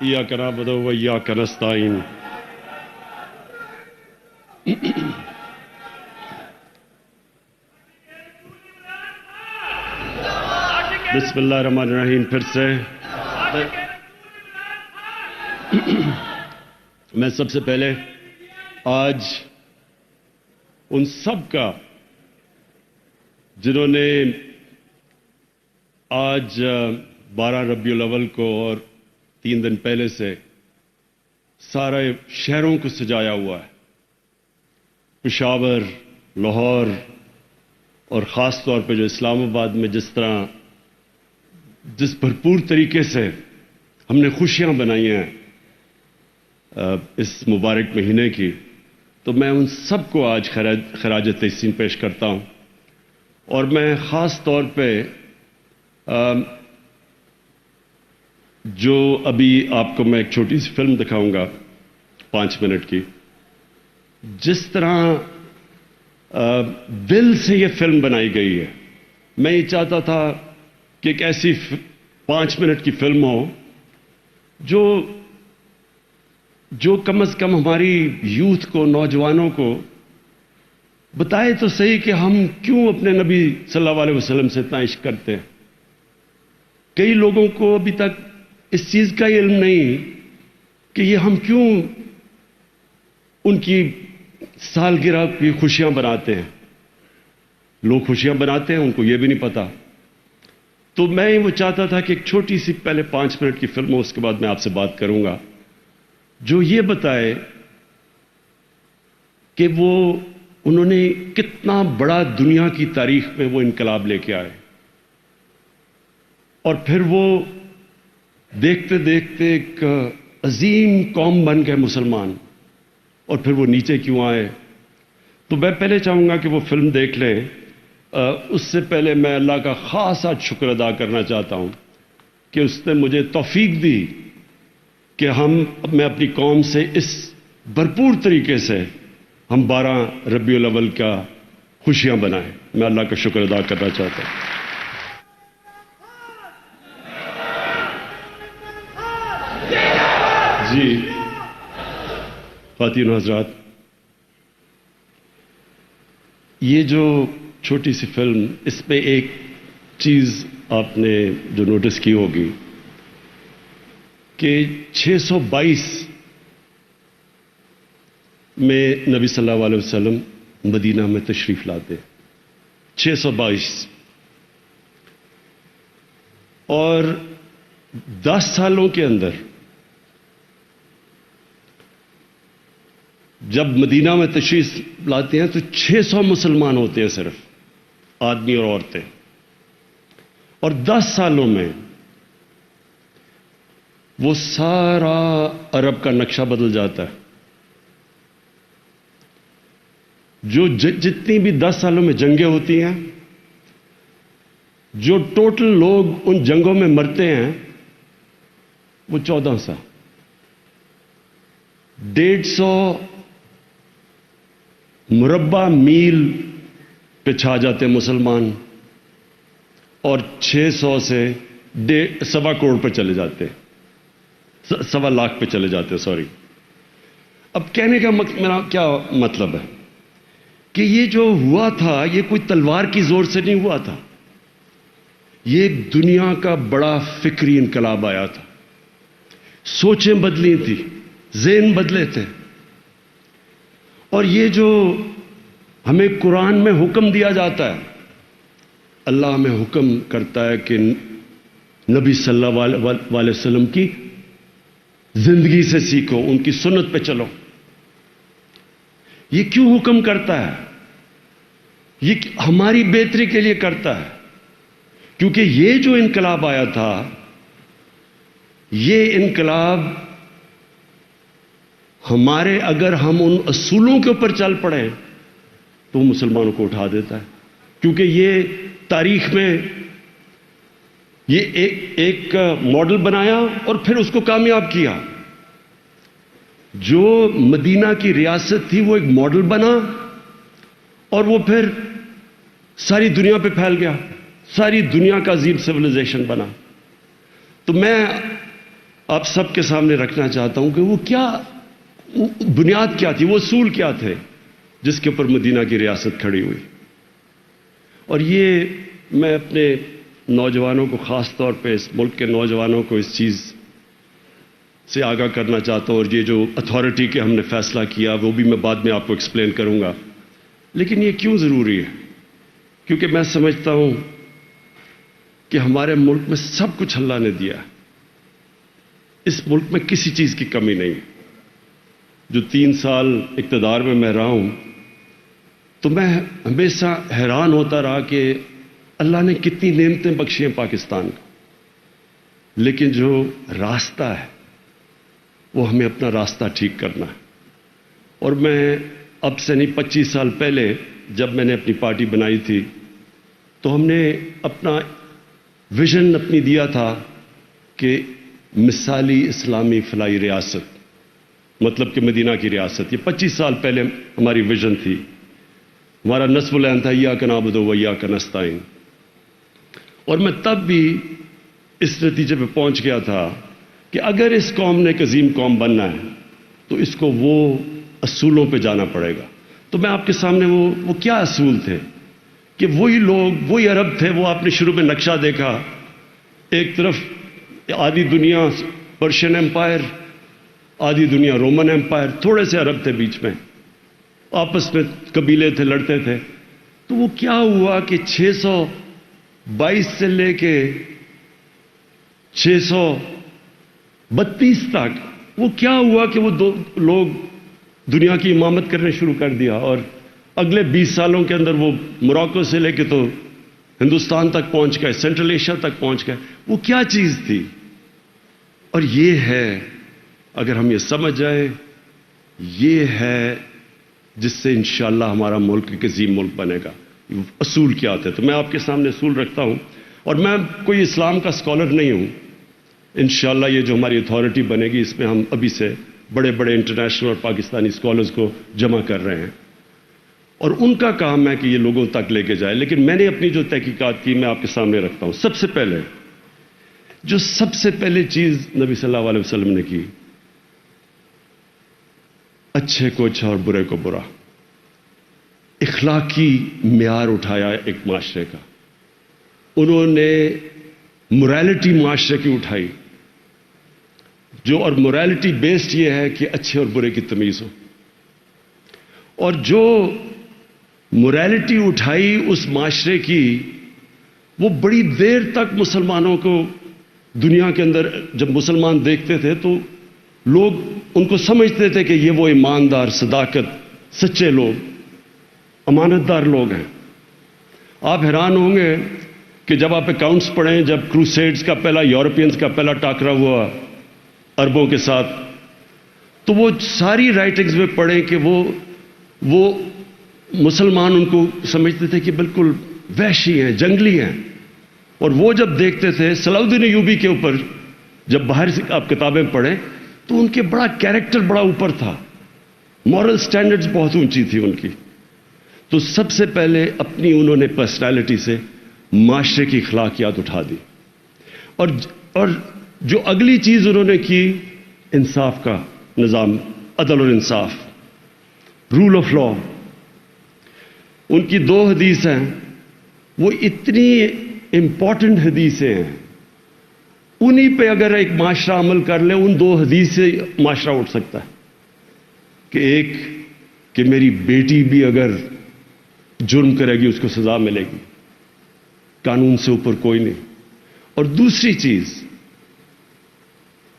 إياك نعبد وإياك نستعين بسم اللہ الرحمن الرحیم. پھر سے میں سب سے پہلے آج ان سب کا جنہوں نے آج 12 ربیع الاول کو اور 3 دن پہلے سے سارے شہروں کو سجایا ہوا ہے، پشاور، لاہور اور خاص طور پہ جو اسلام آباد میں جس بھرپور طریقے سے ہم نے خوشیاں بنائی ہیں اس مبارک مہینے کی، تو میں ان سب کو آج خراج تحسین پیش کرتا ہوں. اور میں خاص طور پہ جو ابھی آپ کو میں ایک چھوٹی سی فلم دکھاؤں گا 5 منٹ کی، جس طرح دل سے یہ فلم بنائی گئی ہے. میں یہ چاہتا تھا کہ ایک ایسی 5 منٹ کی فلم ہو جو کم از کم ہماری یوتھ کو، نوجوانوں کو بتائے تو صحیح کہ ہم کیوں اپنے نبی صلی اللہ علیہ وسلم سے اتنا عشق کرتے ہیں. کئی لوگوں کو ابھی تک اس چیز کا علم نہیں کہ یہ ہم کیوں ان کی سالگرہ کی خوشیاں بناتے ہیں. لوگ خوشیاں بناتے ہیں، ان کو یہ بھی نہیں پتا. تو میں وہ چاہتا تھا کہ ایک چھوٹی سی پہلے 5 منٹ کی فلم ہو، اس کے بعد میں آپ سے بات کروں گا، جو یہ بتائے کہ انہوں نے کتنا بڑا دنیا کی تاریخ میں وہ انقلاب لے کے آئے، اور پھر وہ دیکھتے دیکھتے ایک عظیم قوم بن گئے مسلمان، اور پھر وہ نیچے کیوں آئے. تو میں پہلے چاہوں گا کہ وہ فلم دیکھ لیں. اس سے پہلے میں اللہ کا خاص آج شکر ادا کرنا چاہتا ہوں کہ اس نے مجھے توفیق دی کہ میں اپنی قوم سے اس بھرپور طریقے سے ہم 12 ربیع الاول کا خوشیاں بنائیں. میں اللہ کا شکر ادا کرنا چاہتا ہوں. جی خواتین و حضرات، یہ جو چھوٹی سی فلم، اس میں ایک چیز آپ نے جو نوٹس کی ہوگی کہ 622 میں نبی صلی اللہ علیہ وسلم مدینہ میں تشریف لاتے. 622 اور 10 سالوں کے اندر جب مدینہ میں تشریف لاتے ہیں تو 600 مسلمان ہوتے ہیں، صرف آدمی اور عورتیں. اور 10 سالوں میں وہ سارا عرب کا نقشہ بدل جاتا ہے. جتنی بھی 10 سالوں میں جنگیں ہوتی ہیں، جو ٹوٹل لوگ ان جنگوں میں مرتے ہیں وہ 1400 150 مربع میل پہ چھا جاتے مسلمان، اور 600 سے 1.25 کروڑ پہ چلے جاتے، 1.25 لاکھ پہ چلے جاتے. سوری. اب کہنے کا میرا کیا مطلب ہے کہ یہ جو ہوا تھا یہ کوئی تلوار کی زور سے نہیں ہوا تھا، یہ ایک دنیا کا بڑا فکری انقلاب آیا تھا. سوچیں بدلی تھی، ذہن بدلے تھے. اور یہ جو ہمیں قرآن میں حکم دیا جاتا ہے، اللہ ہمیں حکم کرتا ہے کہ نبی صلی اللہ علیہ وسلم کی زندگی سے سیکھو، ان کی سنت پہ چلو. یہ کیوں حکم کرتا ہے؟ یہ ہماری بہتری کے لیے کرتا ہے، کیونکہ یہ جو انقلاب آیا تھا، یہ انقلاب ہمارے اگر ہم ان اصولوں کے اوپر چل پڑیں تو وہ مسلمانوں کو اٹھا دیتا ہے. کیونکہ یہ تاریخ میں یہ ایک ماڈل بنایا اور پھر اس کو کامیاب کیا. جو مدینہ کی ریاست تھی وہ ایک ماڈل بنا اور وہ پھر ساری دنیا پہ پھیل گیا، ساری دنیا کا عظیم سویلائزیشن بنا. تو میں آپ سب کے سامنے رکھنا چاہتا ہوں کہ وہ کیا بنیاد کیا تھی، وہ اصول کیا تھے جس کے اوپر مدینہ کی ریاست کھڑی ہوئی. اور یہ میں اپنے نوجوانوں کو، خاص طور پہ اس ملک کے نوجوانوں کو اس چیز سے آگاہ کرنا چاہتا ہوں. اور یہ جو اتھارٹی کے ہم نے فیصلہ کیا وہ بھی میں بعد میں آپ کو ایکسپلین کروں گا. لیکن یہ کیوں ضروری ہے؟ کیونکہ میں سمجھتا ہوں کہ ہمارے ملک میں سب کچھ اللہ نے دیا ہے. اس ملک میں کسی چیز کی کمی نہیں. جو 3 سال اقتدار میں رہا ہوں تو میں ہمیشہ حیران ہوتا رہا کہ اللہ نے کتنی نعمتیں بخشی ہیں پاکستان کو. لیکن جو راستہ ہے وہ ہمیں اپنا راستہ ٹھیک کرنا ہے. اور میں اب سے نہیں 25 سال پہلے جب میں نے اپنی پارٹی بنائی تھی تو ہم نے اپنا ویژن اپنی دیا تھا کہ مثالی اسلامی فلاحی ریاست، مطلب کہ مدینہ کی ریاست. یہ 25 سال پہلے ہماری ویژن تھی. ہمارا نصب العین تھا ایاک نعبد و ایاک نستعین. اور میں تب بھی اس نتیجے پہ پہنچ گیا تھا کہ اگر اس قوم نے ایک عظیم قوم بننا ہے تو اس کو وہ اصولوں پہ جانا پڑے گا. تو میں آپ کے سامنے وہ کیا اصول تھے کہ وہی لوگ، وہی عرب تھے. وہ آپ نے شروع میں نقشہ دیکھا، ایک طرف آدھی دنیا پرشین ایمپائر، آدھی دنیا رومن ایمپائر، تھوڑے سے عرب تھے بیچ میں، آپس میں قبیلے تھے، لڑتے تھے. تو وہ کیا ہوا کہ 622 سے لے کے 632 تک وہ کیا ہوا کہ وہ دو لوگ دنیا کی امامت کرنے شروع کر دیا. اور اگلے 20 سالوں کے اندر وہ موراکو سے لے کے تو ہندوستان تک پہنچ گئے، سینٹرل ایشیا تک پہنچ گئے. وہ کیا چیز تھی؟ اور یہ ہے، اگر ہم یہ سمجھ جائیں، یہ ہے جس سے انشاءاللہ ہمارا ملک ایک عظیم ملک بنے گا. اصول کیا تھے؟ تو میں آپ کے سامنے اصول رکھتا ہوں. اور میں کوئی اسلام کا اسکالر نہیں ہوں. انشاءاللہ یہ جو ہماری اتھارٹی بنے گی اس میں ہم ابھی سے بڑے بڑے انٹرنیشنل اور پاکستانی اسکالرز کو جمع کر رہے ہیں اور ان کا کام ہے کہ یہ لوگوں تک لے کے جائے. لیکن میں نے اپنی جو تحقیقات کی میں آپ کے سامنے رکھتا ہوں. سب سے پہلے چیز نبی صلی اللہ علیہ وسلم نے کی، اچھے کو اچھا اور برے کو برا، اخلاقی معیار اٹھایا ایک معاشرے کا. انہوں نے مورالٹی معاشرے کی اٹھائی، جو اور مورالٹی بیسڈ یہ ہے کہ اچھے اور برے کی تمیز ہو. اور جو مورالٹی اٹھائی اس معاشرے کی، وہ بڑی دیر تک مسلمانوں کو دنیا کے اندر جب مسلمان دیکھتے تھے تو لوگ ان کو سمجھتے تھے کہ یہ وہ ایماندار، صداقت، سچے لوگ، امانت دار لوگ ہیں. آپ حیران ہوں گے کہ جب آپ اکاؤنٹس پڑھیں، جب کروسیڈز کا پہلا، یورپینز کا پہلا ٹاکرا ہوا عربوں کے ساتھ، تو وہ ساری رائٹنگز میں پڑھیں کہ وہ مسلمان ان کو سمجھتے تھے کہ بالکل وحشی ہیں، جنگلی ہیں. اور وہ جب دیکھتے تھے صلاح الدین ایوبی کے اوپر، جب باہر سے آپ کتابیں پڑھیں تو ان کے بڑا کیریکٹر بڑا اوپر تھا، مورل سٹینڈرڈز بہت اونچی تھی ان کی. تو سب سے پہلے اپنی انہوں نے پرسنالٹی سے معاشرے کی اخلاقیات اٹھا دی. اور جو اگلی چیز انہوں نے کی، انصاف کا نظام، عدل اور انصاف، رول آف لا. ان کی 2 حدیث ہیں، وہ اتنی امپورٹنٹ حدیثیں ہیں، انہی پہ اگر ایک معاشرہ عمل کر لے، ان 2 حدیث سے معاشرہ اٹھ سکتا ہے. کہ ایک کہ میری بیٹی بھی اگر جرم کرے گی اس کو سزا ملے گی، قانون سے اوپر کوئی نہیں. اور دوسری چیز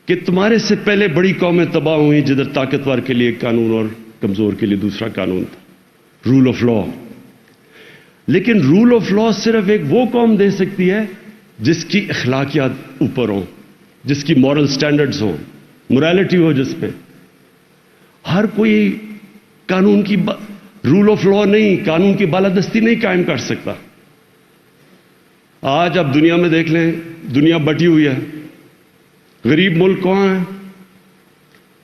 کہ تمہارے سے پہلے بڑی قومیں تباہ ہوئیں جدھر طاقتور کے لیے ایک قانون اور کمزور کے لیے دوسرا قانون تھا، رول آف لا. لیکن رول آف لا صرف ایک وہ قوم دے سکتی ہے جس کی اخلاقیات اوپر ہوں، جس کی مورل سٹینڈرڈز ہوں، مورالٹی ہو جس پہ. ہر کوئی قانون کی رول آف لا نہیں، قانون کی بالادستی نہیں قائم کر سکتا. آج آپ دنیا میں دیکھ لیں، دنیا بٹی ہوئی ہے. غریب ملک کہاں ہیں؟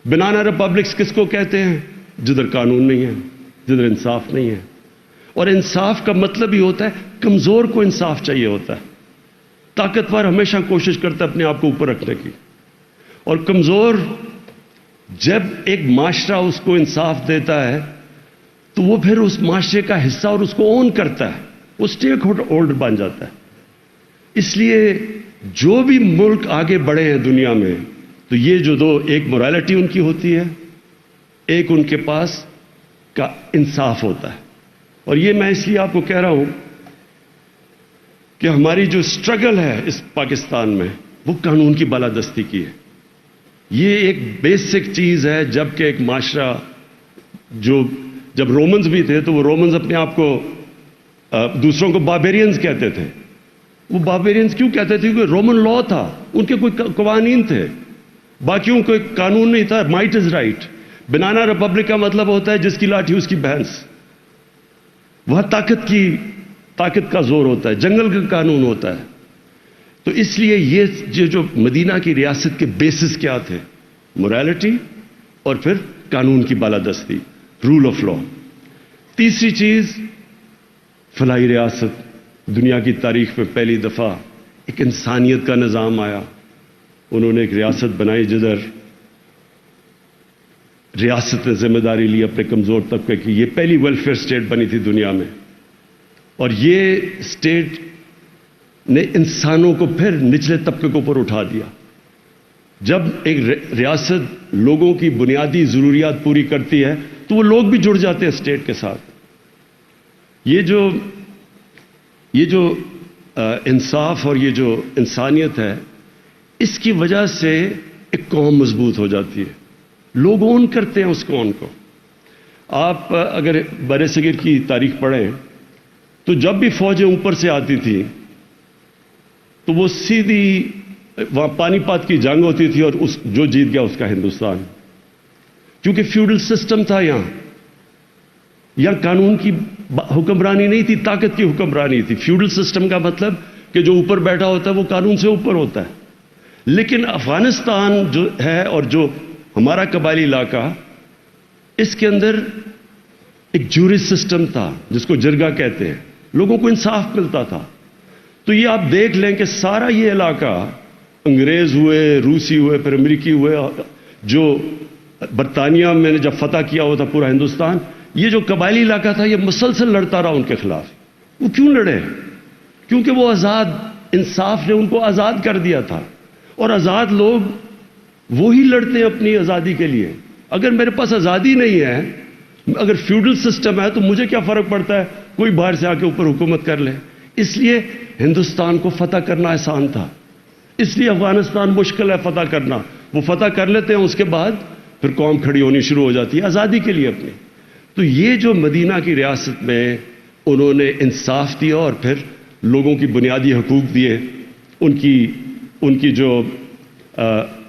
بنانا ریپبلکس کس کو کہتے ہیں؟ جدھر قانون نہیں ہے، جدھر انصاف نہیں ہے. اور انصاف کا مطلب ہی ہوتا ہے کمزور کو انصاف چاہیے ہوتا ہے. طاقتور ہمیشہ کوشش کرتا ہے اپنے آپ کو اوپر رکھنے کی. اور کمزور جب ایک معاشرہ اس کو انصاف دیتا ہے تو وہ پھر اس معاشرے کا حصہ اور اس کو اون کرتا ہے، وہ اسٹیک ہولڈر بن جاتا ہے۔ اس لیے جو بھی ملک آگے بڑھے ہیں دنیا میں، تو یہ جو دو، ایک مورالٹی ان کی ہوتی ہے، ایک ان کے پاس کا انصاف ہوتا ہے۔ اور یہ میں اس لیے آپ کو کہہ رہا ہوں کہ ہماری جو اسٹرگل ہے اس پاکستان میں، وہ قانون کی بالادستی کی ہے۔ یہ ایک بیسک چیز ہے، جبکہ ایک معاشرہ جب رومنز بھی تھے تو وہ رومنز اپنے آپ کو دوسروں کو باربیرینز کہتے تھے۔ وہ باربیرینز کیوں کہتے تھے؟ کیونکہ رومن لا تھا، ان کے کوئی قوانین تھے، باقیوں کو ایک قانون نہیں تھا۔ Might is right. Banana republic کا مطلب ہوتا ہے جس کی لاٹھی اس کی بھینس۔ وہاں طاقت کا زور ہوتا ہے، جنگل کا قانون ہوتا ہے۔ تو اس لیے یہ جو مدینہ کی ریاست کے بیسس کیا تھے؟ مورالٹی اور پھر قانون کی بالادستی، رول آف لا۔ تیسری چیز، فلاحی ریاست۔ دنیا کی تاریخ میں پہلی دفعہ ایک انسانیت کا نظام آیا، انہوں نے ایک ریاست بنائی جدھر ریاست نے ذمہ داری لی اپنے کمزور طبقے کی۔ یہ پہلی ویلفیئر اسٹیٹ بنی تھی دنیا میں، اور یہ اسٹیٹ نے انسانوں کو پھر نچلے طبقے کو اوپر اٹھا دیا۔ جب ایک ریاست لوگوں کی بنیادی ضروریات پوری کرتی ہے تو وہ لوگ بھی جڑ جاتے ہیں اسٹیٹ کے ساتھ۔ یہ جو انصاف اور یہ جو انسانیت ہے، اس کی وجہ سے ایک قوم مضبوط ہو جاتی ہے، لوگ اون کرتے ہیں اس قوم کو۔ آپ اگر برصغیر کی تاریخ پڑھیں تو جب بھی فوجیں اوپر سے آتی تھیں تو وہ سیدھی وہاں پانی پات کی جنگ ہوتی تھی، اور جو جیت گیا اس کا ہندوستان، کیونکہ فیوڈل سسٹم تھا یہاں قانون کی حکمرانی نہیں تھی، طاقت کی حکمرانی تھی۔ فیوڈل سسٹم کا مطلب کہ جو اوپر بیٹھا ہوتا ہے وہ قانون سے اوپر ہوتا ہے۔ لیکن افغانستان جو ہے اور جو ہمارا قبائلی علاقہ، اس کے اندر ایک جوری سسٹم تھا جس کو جرگہ کہتے ہیں، لوگوں کو انصاف ملتا تھا۔ تو یہ آپ دیکھ لیں کہ سارا یہ علاقہ، انگریز ہوئے، روسی ہوئے، پھر امریکی ہوئے، جو برطانیہ میں نے جب فتح کیا ہوا تھا پورا ہندوستان، یہ جو قبائلی علاقہ تھا یہ مسلسل لڑتا رہا ان کے خلاف۔ وہ کیوں لڑے؟ کیونکہ وہ آزاد، انصاف نے ان کو آزاد کر دیا تھا، اور آزاد لوگ وہی لڑتے ہیں اپنی آزادی کے لیے۔ اگر میرے پاس آزادی نہیں ہے، اگر فیوڈل سسٹم ہے، تو مجھے کیا فرق پڑتا ہے کوئی باہر سے آ کے اوپر حکومت کر لے۔ اس لیے ہندوستان کو فتح کرنا آسان تھا، اس لیے افغانستان مشکل ہے فتح کرنا۔ وہ فتح کر لیتے ہیں، اس کے بعد پھر قوم کھڑی ہونی شروع ہو جاتی ہے آزادی کے لیے اپنی۔ تو یہ جو مدینہ کی ریاست میں انہوں نے انصاف دیا اور پھر لوگوں کی بنیادی حقوق دیے، ان کی جو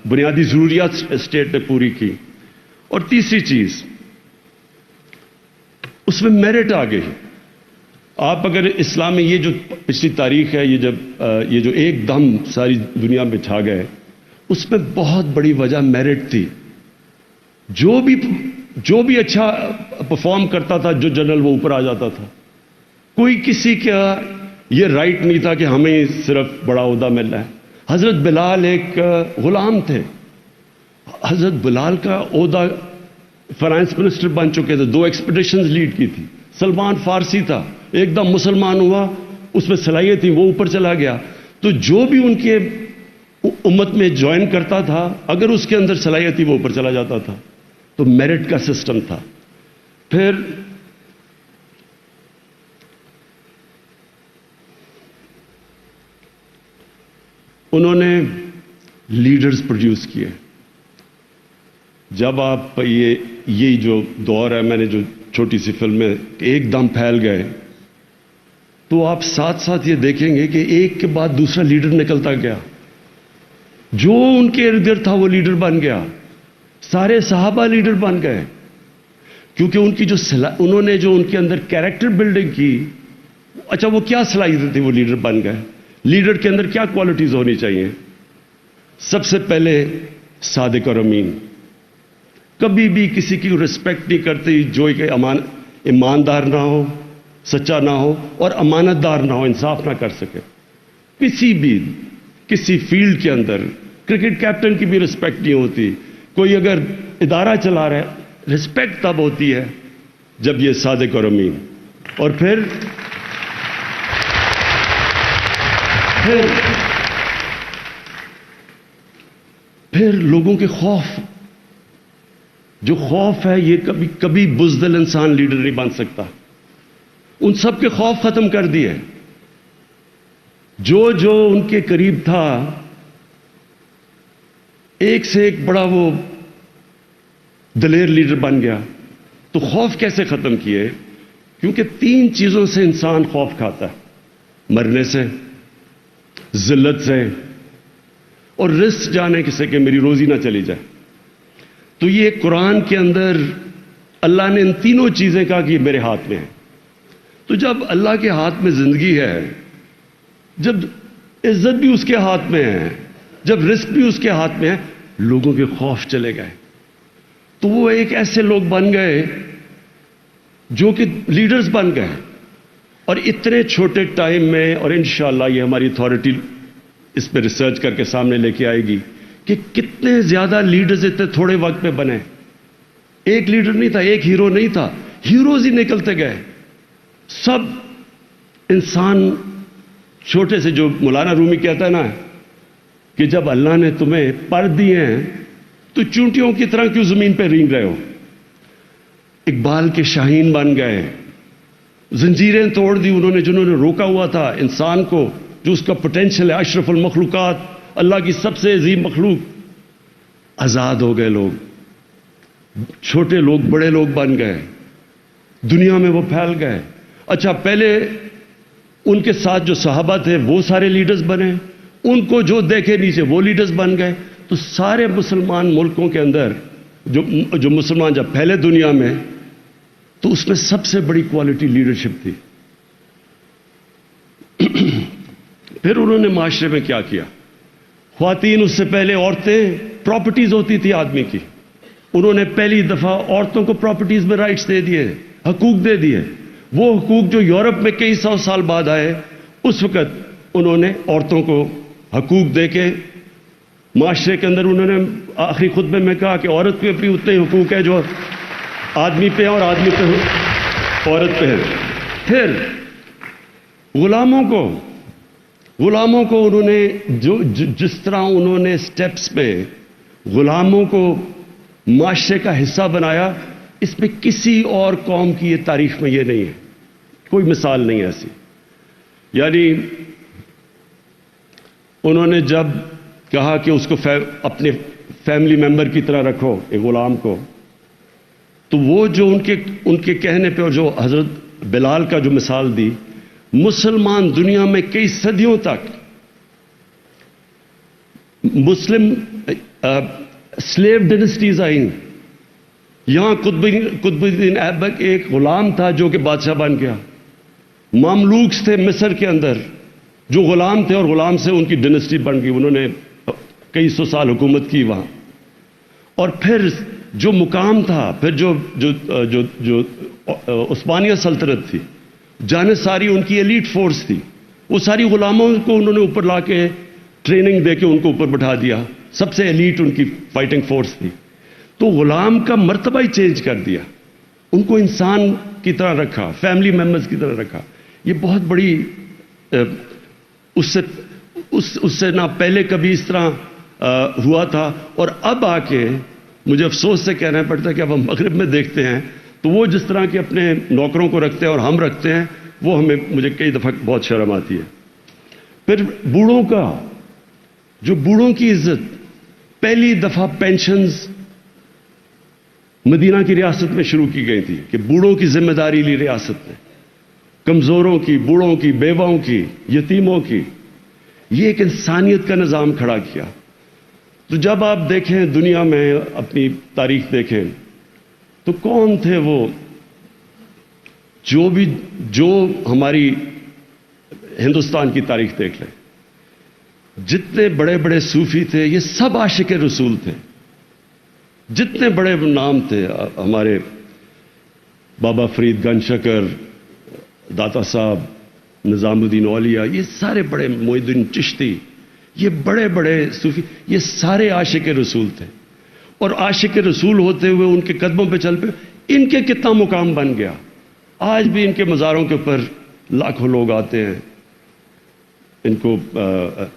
بنیادی ضروریات اسٹیٹ نے پوری کی۔ اور تیسری چیز، اس میں میرٹ آ گئی۔ آپ اگر اسلام میں یہ جو پچھلی تاریخ ہے، یہ جو ایک دم ساری دنیا میں چھا گئے، اس میں بہت بڑی وجہ میرٹ تھی۔ جو بھی اچھا پرفارم کرتا تھا، جو جنرل، وہ اوپر آ جاتا تھا۔ کوئی کسی کا یہ رائٹ نہیں تھا کہ ہمیں صرف بڑا عہدہ مل رہا ہے۔ حضرت بلال ایک غلام تھے، حضرت بلال کا عہدہ فائنانس منسٹر بن چکے تھے، 2 ایکسپیڈیشنز لیڈ کی تھی۔ سلمان فارسی تھا، ایک دم مسلمان ہوا، اس میں صلاحیت تھی، وہ اوپر چلا گیا۔ تو جو بھی ان کے امت میں جوائن کرتا تھا، اگر اس کے اندر صلاحیت تھی، وہ اوپر چلا جاتا تھا۔ تو میرٹ کا سسٹم تھا۔ پھر انہوں نے لیڈرز پروڈیوس کیے۔ جب آپ یہ جو دور ہے، میں نے جو چھوٹی سی فلم میں ایک دم پھیل گئے، تو آپ ساتھ ساتھ یہ دیکھیں گے کہ ایک کے بعد دوسرا لیڈر نکلتا گیا۔ جو ان کے ارد گرد تھا وہ لیڈر بن گیا، سارے صحابہ لیڈر بن گئے، کیونکہ ان کی انہوں نے جو ان کے اندر کیریکٹر بلڈنگ کی، اچھا وہ کیا صلاحیتیں تھی، وہ لیڈر بن گئے۔ لیڈر کے اندر کیا کوالٹیز ہونی چاہیے؟ سب سے پہلے صادق اور امین، کبھی بھی کسی کی رسپیکٹ نہیں کرتی جو کہ ایماندار نہ ہو، سچا نہ ہو اور امانت دار نہ ہو، انصاف نہ کر سکے۔ کسی فیلڈ کے اندر کرکٹ کیپٹن کی بھی رسپیکٹ نہیں ہوتی. کوئی اگر ادارہ چلا رہا ہے رسپیکٹ تب ہوتی ہے جب یہ صادق اور امین. اور پھر لوگوں کے خوف، جو خوف ہے یہ کبھی بزدل انسان لیڈر نہیں بن سکتا. ان سب کے خوف ختم کر دیے. جو ان کے قریب تھا ایک سے ایک بڑا وہ دلیر لیڈر بن گیا. تو خوف کیسے ختم کیے؟ کیونکہ 3 چیزوں سے انسان خوف کھاتا ہے: مرنے سے، ذلت سے، اور رزق جانے سے کہ میری روزی نہ چلی جائے. تو یہ قرآن کے اندر اللہ نے ان تینوں چیزیں کہا کہ یہ میرے ہاتھ میں ہے. تو جب اللہ کے ہاتھ میں زندگی ہے، جب عزت بھی اس کے ہاتھ میں ہے، جب رزق بھی اس کے ہاتھ میں ہے، لوگوں کے خوف چلے گئے. تو وہ ایک ایسے لوگ بن گئے جو کہ لیڈرز بن گئے. اور اتنے چھوٹے ٹائم میں، اور انشاءاللہ یہ ہماری اتھارٹی اس پہ ریسرچ کر کے سامنے لے کے آئے گی کہ کتنے زیادہ لیڈرز اتنے تھوڑے وقت میں بنے. ایک لیڈر نہیں تھا، ایک ہیرو نہیں تھا، ہیروز ہی نکلتے گئے. سب انسان چھوٹے سے، جو مولانا رومی کہتا ہے نا کہ جب اللہ نے تمہیں پر دیے ہیں تو چونٹیوں کی طرح کیوں زمین پہ رینگ رہے ہو. اقبال کے شاہین بن گئے، زنجیریں توڑ دی انہوں نے، جنہوں نے روکا ہوا تھا انسان کو، جو اس کا پوٹینشیل ہے، اشرف المخلوقات، اللہ کی سب سے عظیم مخلوق. آزاد ہو گئے لوگ، چھوٹے لوگ بڑے لوگ بن گئے، دنیا میں وہ پھیل گئے. اچھا، پہلے ان کے ساتھ جو صحابہ تھے وہ سارے لیڈرز بنے، ان کو جو دیکھے نیچے وہ لیڈرز بن گئے. تو سارے مسلمان ملکوں کے اندر جو مسلمان جب پھیلے دنیا میں، تو اس میں سب سے بڑی کوالٹی لیڈرشپ تھی. پھر انہوں نے معاشرے میں کیا کیا؟ خواتین، اس سے پہلے عورتیں پراپرٹیز ہوتی تھی آدمی کی، انہوں نے پہلی دفعہ عورتوں کو پراپرٹیز میں رائٹس دے دیے، حقوق دے دیے. وہ حقوق جو یورپ میں کئی 100 سال بعد آئے، اس وقت انہوں نے عورتوں کو حقوق دے کے معاشرے کے اندر انہوں نے آخری خطبے میں کہا کہ عورت کے بھی اتنے حقوق ہیں جو آدمی پہ اور آدمی پہ عورت پہ ہے. پھر غلاموں کو انہوں نے جس طرح انہوں نے سٹیپس پہ غلاموں کو معاشرے کا حصہ بنایا، اس میں کسی اور قوم کی یہ تاریخ میں یہ نہیں ہے، کوئی مثال نہیں ہے ایسی. یعنی انہوں نے جب کہا کہ اس کو اپنے فیملی ممبر کی طرح رکھو ایک غلام کو، تو وہ جو ان کے کہنے پہ، اور جو حضرت بلال کا جو مثال دی، مسلمان دنیا میں کئی صدیوں تک مسلم سلیو ڈائنسٹیز آئیں. یہاں قطب الدین ایبک ایک غلام تھا جو کہ بادشاہ بن گیا. مملوکس تھے مصر کے اندر جو غلام تھے، اور غلام سے ان کی ڈائنسٹی بن گئی، انہوں نے کئی 100 سال حکومت کی وہاں. اور پھر جو مقام تھا، پھر جو عثمانیہ سلطنت تھی، جانصاری ان کی ایلیٹ فورس تھی، وہ ساری غلاموں کو انہوں نے اوپر لا کے ٹریننگ دے کے ان کو اوپر بٹھا دیا. سب سے ایلیٹ ان کی فائٹنگ فورس تھی. تو غلام کا مرتبہ ہی چینج کر دیا، ان کو انسان کی طرح رکھا، فیملی ممبرز کی طرح رکھا. یہ بہت بڑی اس سے نہ پہلے کبھی اس طرح ہوا تھا. اور اب آ کے مجھے افسوس سے کہنا پڑتا ہے کہ اب ہم مغرب میں دیکھتے ہیں تو وہ جس طرح کے اپنے نوکروں کو رکھتے ہیں اور ہم رکھتے ہیں، وہ مجھے کئی دفعہ بہت شرم آتی ہے. پھر بوڑھوں کی عزت، پہلی دفعہ پینشنز مدینہ کی ریاست میں شروع کی گئی تھی کہ بوڑھوں کی ذمہ داری لی ریاست نے، کمزوروں کی، بوڑھوں کی، بیواؤں کی، یتیموں کی. یہ ایک انسانیت کا نظام کھڑا کیا. تو جب آپ دیکھیں دنیا میں اپنی تاریخ دیکھیں تو کون تھے وہ جو ہماری ہندوستان کی تاریخ دیکھ لیں، جتنے بڑے بڑے صوفی تھے یہ سب عاشق رسول تھے. جتنے بڑے نام تھے، ہمارے بابا فرید گنج شکر، داتا صاحب، نظام الدین اولیاء، یہ سارے بڑے، معین الدین چشتی، یہ بڑے بڑے صوفی، یہ سارے عاشق رسول تھے، اور عاشق رسول ہوتے ہوئے ان کے قدموں پہ چل پے، ان کے کتنا مقام بن گیا۔ آج بھی ان کے مزاروں کے اوپر لاکھوں لوگ آتے ہیں، ان کو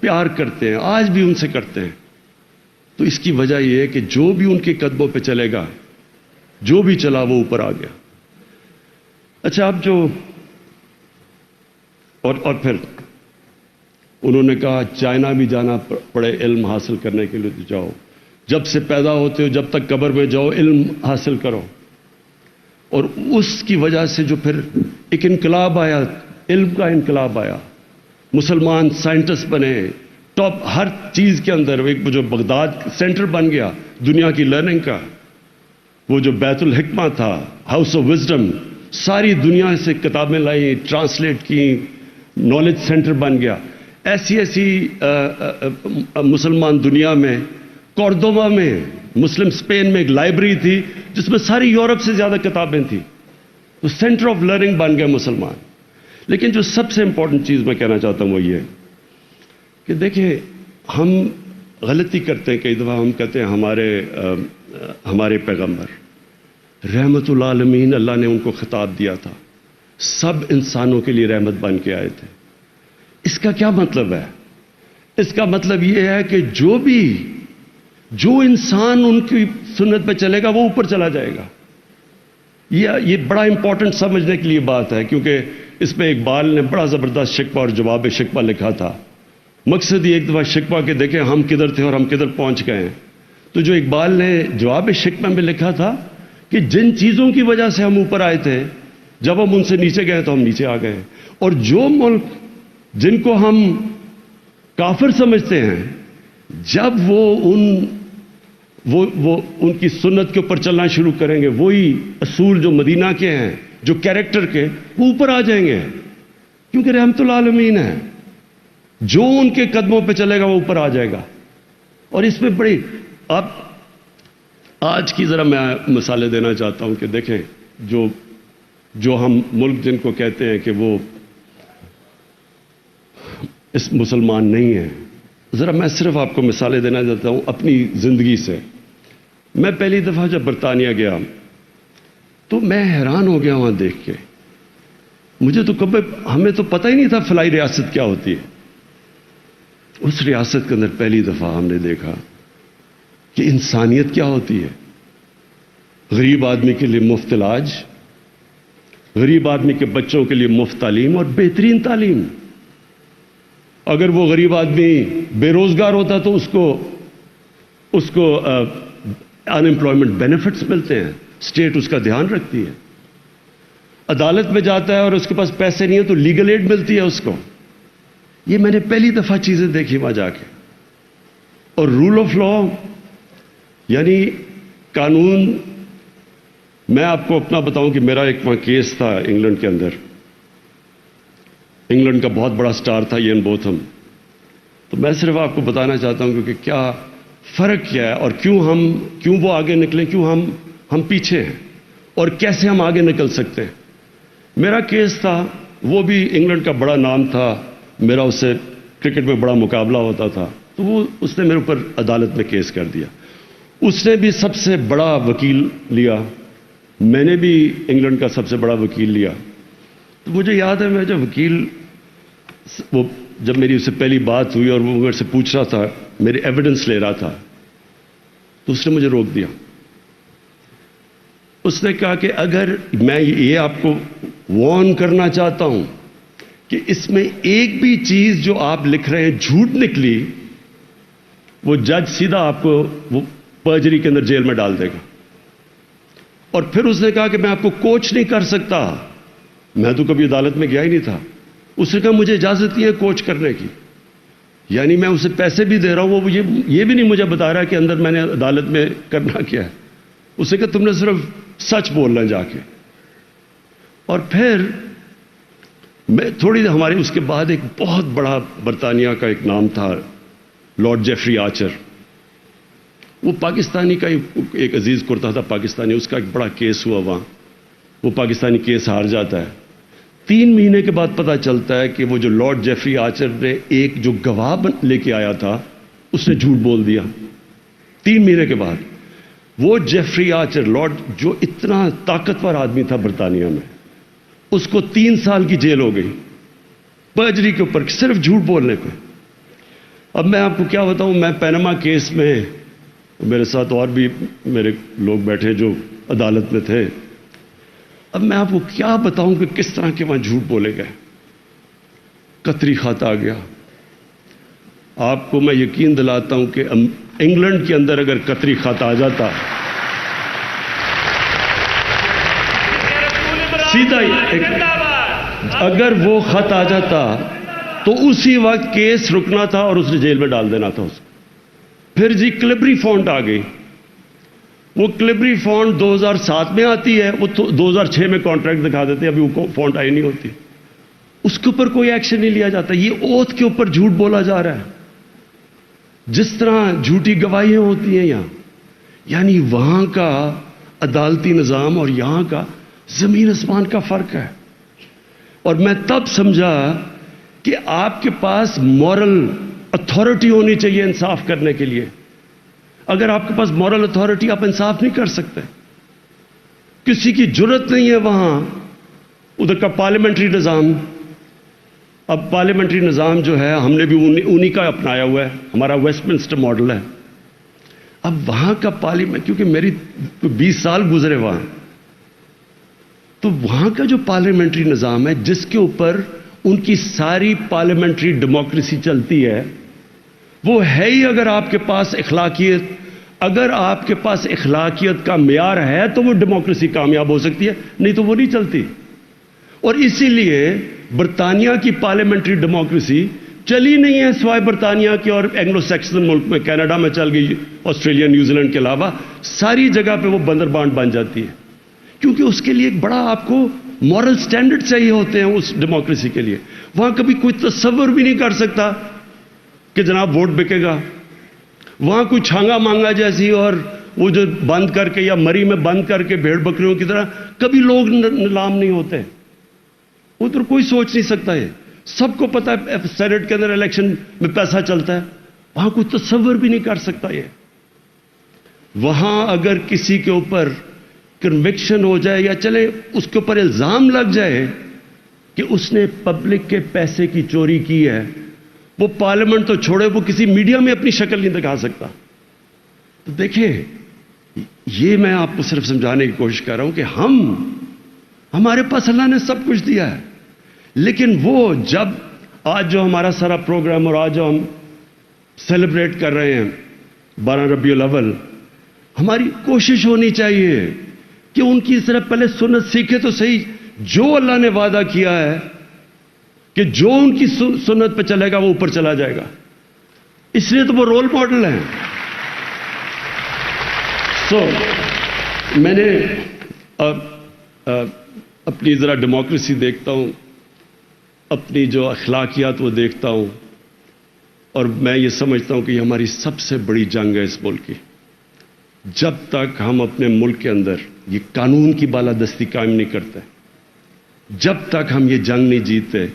پیار کرتے ہیں، آج بھی ان سے کرتے ہیں۔ تو اس کی وجہ یہ ہے کہ جو بھی ان کے قدموں پہ چلے گا، جو بھی چلا وہ اوپر آ گیا۔ اچھا، اب جو اور پھر انہوں نے کہا چائنا بھی جانا پڑے علم حاصل کرنے کے لیے تو جاؤ، جب سے پیدا ہوتے ہو جب تک قبر میں جاؤ علم حاصل کرو۔ اور اس کی وجہ سے جو پھر ایک انقلاب آیا، علم کا انقلاب آیا، مسلمان سائنٹسٹ بنے، ٹاپ ہر چیز کے اندر، ایک جو بغداد سینٹر بن گیا دنیا کی لرننگ کا، وہ جو بیت الحکمہ تھا، ہاؤس آف وزڈم، ساری دنیا سے کتابیں لائی، ٹرانسلیٹ کی، نالج سینٹر بن گیا۔ ایسی مسلمان دنیا میں، کوردوبا میں، مسلم اسپین میں ایک لائبریری تھی جس میں ساری یورپ سے زیادہ کتابیں تھیں، تو سینٹر آف لرننگ بن گیا مسلمان۔ لیکن جو سب سے امپورٹنٹ چیز میں کہنا چاہتا ہوں وہ یہ کہ دیکھیں، ہم غلطی کرتے ہیں کئی دفعہ، ہم کہتے ہیں ہمارے پیغمبر رحمت العالمین، اللہ نے ان کو خطاب دیا تھا، سب انسانوں کے لیے رحمت بن کے آئے تھے۔ اس کا کیا مطلب ہے؟ اس کا مطلب یہ ہے کہ جو انسان ان کی سنت پہ چلے گا وہ اوپر چلا جائے گا۔ یہ بڑا امپورٹنٹ سمجھنے کے لیے بات ہے، کیونکہ اس میں اقبال نے بڑا زبردست شکوہ اور جواب شکوہ لکھا تھا۔ مقصد یہ ایک دفعہ شکوہ کہ دیکھیں ہم کدھر تھے اور ہم کدھر پہنچ گئے ہیں۔ تو جو اقبال نے جواب شکوہ میں لکھا تھا کہ جن چیزوں کی وجہ سے ہم اوپر آئے تھے، جب ہم ان سے نیچے گئے تو ہم نیچے آ گئے، اور جو ملک جن کو ہم کافر سمجھتے ہیں، جب وہ ان کی سنت کے اوپر چلنا شروع کریں گے، وہی اصول جو مدینہ کے ہیں، جو کیریکٹر کے، وہ اوپر آ جائیں گے، کیونکہ رحمت العالمین ہے۔ جو ان کے قدموں پہ چلے گا وہ اوپر آ جائے گا۔ اور اس میں بڑی اب آج کی ذرا میں مثالیں دینا چاہتا ہوں کہ دیکھیں، جو ہم ملک جن کو کہتے ہیں کہ وہ اس مسلمان نہیں ہیں، ذرا میں صرف آپ کو مثالیں دینا چاہتا ہوں اپنی زندگی سے۔ میں پہلی دفعہ جب برطانیہ گیا تو میں حیران ہو گیا وہاں دیکھ کے، مجھے تو ہمیں تو پتہ ہی نہیں تھا فلائی ریاست کیا ہوتی ہے۔ اس ریاست کے اندر پہلی دفعہ ہم نے دیکھا کہ انسانیت کیا ہوتی ہے۔ غریب آدمی کے لیے مفت علاج، غریب آدمی کے بچوں کے لیے مفت تعلیم اور بہترین تعلیم۔ اگر وہ غریب آدمی بے روزگار ہوتا تو اس کو ان امپلائمنٹ بینیفٹس ملتے ہیں، اسٹیٹ اس کا دھیان رکھتی ہے۔ عدالت میں جاتا ہے اور اس کے پاس پیسے نہیں ہے تو لیگل ایڈ ملتی ہے اس کو۔ یہ میں نے پہلی دفعہ چیزیں دیکھی وہاں جا کے۔ اور رول آف لا، یعنی قانون، میں آپ کو اپنا بتاؤں کہ میرا ایک وہاں کیس تھا انگلینڈ کے اندر، انگلینڈ کا بہت بڑا سٹار تھا ایان بوتھم۔ تو میں صرف آپ کو بتانا چاہتا ہوں کہ کیا فرق کیا ہے اور کیوں وہ آگے نکلے، کیوں ہم پیچھے ہیں، اور کیسے ہم آگے نکل سکتے ہیں۔ میرا کیس تھا، وہ بھی انگلینڈ کا بڑا نام تھا، میرا اس سے کرکٹ میں بڑا مقابلہ ہوتا تھا، تو اس نے میرے اوپر عدالت میں کیس کر دیا۔ اس نے بھی سب سے بڑا وکیل لیا، میں نے بھی انگلینڈ کا سب سے بڑا وکیل لیا۔ تو مجھے یاد ہے، میں جب جب میری اس سے پہلی بات ہوئی اور وہ میرے سے پوچھ رہا تھا، میرے ایویڈنس لے رہا تھا، تو اس نے مجھے روک دیا۔ اس نے کہا کہ اگر میں یہ آپ کو وارن کرنا چاہتا ہوں کہ اس میں ایک بھی چیز جو آپ لکھ رہے ہیں جھوٹ نکلی، وہ جج سیدھا آپ کو وہ پرجری کے اندر جیل میں ڈال دے گا۔ اور پھر اس نے کہا کہ میں آپ کو کوچ نہیں کر سکتا، میں تو کبھی عدالت میں گیا ہی نہیں تھا۔ اس نے کہا مجھے اجازت نہیں ہے کوچ کرنے کی، یعنی میں اسے پیسے بھی دے رہا ہوں، وہ یہ بھی نہیں مجھے بتا رہا کہ اندر میں نے عدالت میں کرنا کیا ہے۔ اس نے کہا تم نے صرف سچ بولنا جا کے۔ اور پھر میں تھوڑی ہمارے اس کے بعد ایک بہت بڑا برطانیہ کا ایک نام تھا، لارڈ جیفری آرچر، وہ پاکستانی کا ایک عزیز کرتا تھا پاکستانی، اس کا ایک بڑا کیس ہوا وہاں، وہ پاکستانی کیس ہار جاتا ہے۔ 3 مہینے کے بعد پتہ چلتا ہے کہ وہ جو لارڈ جیفری آرچر نے ایک جو گواہ لے کے آیا تھا اس نے جھوٹ بول دیا. 3 مہینے کے بعد وہ جیفری آرچر لارڈ جو اتنا طاقتور آدمی تھا برطانیہ میں, اس کو 3 سال کی جیل ہو گئی پرجری کے اوپر, صرف جھوٹ بولنے پہ. اب میں آپ کو کیا بتاؤں, میں پیناما کیس میں, میرے ساتھ اور بھی میرے لوگ بیٹھے جو عدالت میں تھے, اب میں آپ کو کیا بتاؤں کہ کس طرح کے وہاں جھوٹ بولے گئے. قطری خط آ گیا. آپ کو میں یقین دلاتا ہوں کہ انگلینڈ کے اندر اگر قطری خط آ جاتا, سیدھا اگر وہ خط آ جاتا تو اسی وقت کیس رکنا تھا اور اس نے جیل میں ڈال دینا تھا اس کو. پھر جی کلبری فونٹ آ گئی. وہ کلبری فونٹ 2007 میں آتی ہے, وہ 2006 میں کانٹریکٹ دکھا دیتے ہیں, ابھی وہ فونٹ آئی نہیں ہوتی. اس کے اوپر کوئی ایکشن نہیں لیا جاتا. یہ اوتھ کے اوپر جھوٹ بولا جا رہا ہے, جس طرح جھوٹی گواہیاں ہوتی ہیں یہاں. یعنی وہاں کا عدالتی نظام اور یہاں کا زمین آسمان کا فرق ہے. اور میں تب سمجھا کہ آپ کے پاس مورل اتھارٹی ہونی چاہیے انصاف کرنے کے لیے. اگر آپ کے پاس مورل اتھارٹی, آپ انصاف نہیں کر سکتے. کسی کی جرت نہیں ہے وہاں. ادھر کا پارلیمنٹری نظام, اب پارلیمنٹری نظام جو ہے ہم نے بھی انہی کا اپنایا ہوا ہے, ہمارا ویسٹ منسٹر ماڈل ہے. اب وہاں کا پارلیمنٹ, کیونکہ میری 20 سال گزرے وہاں, تو وہاں کا جو پارلیمنٹری نظام ہے جس کے اوپر ان کی ساری پارلیمنٹری ڈیموکریسی چلتی ہے, وہ ہے ہی. اگر آپ کے پاس اخلاقیت کا معیار ہے تو وہ ڈیموکریسی کامیاب ہو سکتی ہے, نہیں تو وہ نہیں چلتی. اور اسی لیے برطانیہ کی پارلیمنٹری ڈیموکریسی چلی نہیں ہے سوائے برطانیہ کے اور اینگلو سیکسن ملک میں. کینیڈا میں چل گئی, آسٹریلیا, نیوزی لینڈ کے علاوہ ساری جگہ پہ وہ بندربانٹ بن جاتی ہے, کیونکہ اس کے لیے ایک بڑا آپ کو مورل سٹینڈرڈ چاہیے ہوتے ہیں اس ڈیموکریسی کے لیے. وہاں کبھی کوئی تصور بھی نہیں کر سکتا کہ جناب ووٹ بکے گا. وہاں کوئی چھانگا مانگا جیسی اور وہ جو بند کر کے یا مری میں بند کر کے بھیڑ بکریوں کی طرح کبھی لوگ نیلام نہیں ہوتے. ادھر کوئی سوچ نہیں سکتا. ہے سب کو پتا ہے سینٹ کے اندر الیکشن میں پیسہ چلتا ہے, وہاں کوئی تصور بھی نہیں کر سکتا. یہ وہاں اگر کسی کے اوپر کنوکشن ہو جائے یا چلے اس کے اوپر الزام لگ جائے کہ اس نے پبلک کے پیسے کی چوری کی ہے, وہ پارلیمنٹ تو چھوڑے, وہ کسی میڈیا میں اپنی شکل نہیں دکھا سکتا. تو دیکھیں, یہ میں آپ کو صرف سمجھانے کی کوشش کر رہا ہوں کہ ہمارے پاس اللہ نے سب کچھ دیا ہے, لیکن وہ جب آج جو ہمارا سارا پروگرام اور آج جو ہم سیلیبریٹ کر رہے ہیں 12 ربیع الاول, ہماری کوشش ہونی چاہیے کہ ان کی طرف پہلے سنت سیکھے تو صحیح. جو اللہ نے وعدہ کیا ہے کہ جو ان کی سنت پہ چلے گا وہ اوپر چلا جائے گا, اس لیے تو وہ رول ماڈل ہیں. میں نے اپنی ذرا ڈیموکریسی دیکھتا ہوں, اپنی جو اخلاقیات وہ دیکھتا ہوں, اور میں یہ سمجھتا ہوں کہ یہ ہماری سب سے بڑی جنگ ہے اس ملک کی. جب تک ہم اپنے ملک کے اندر یہ قانون کی بالادستی قائم نہیں کرتے, جب تک ہم یہ جنگ نہیں جیتتے,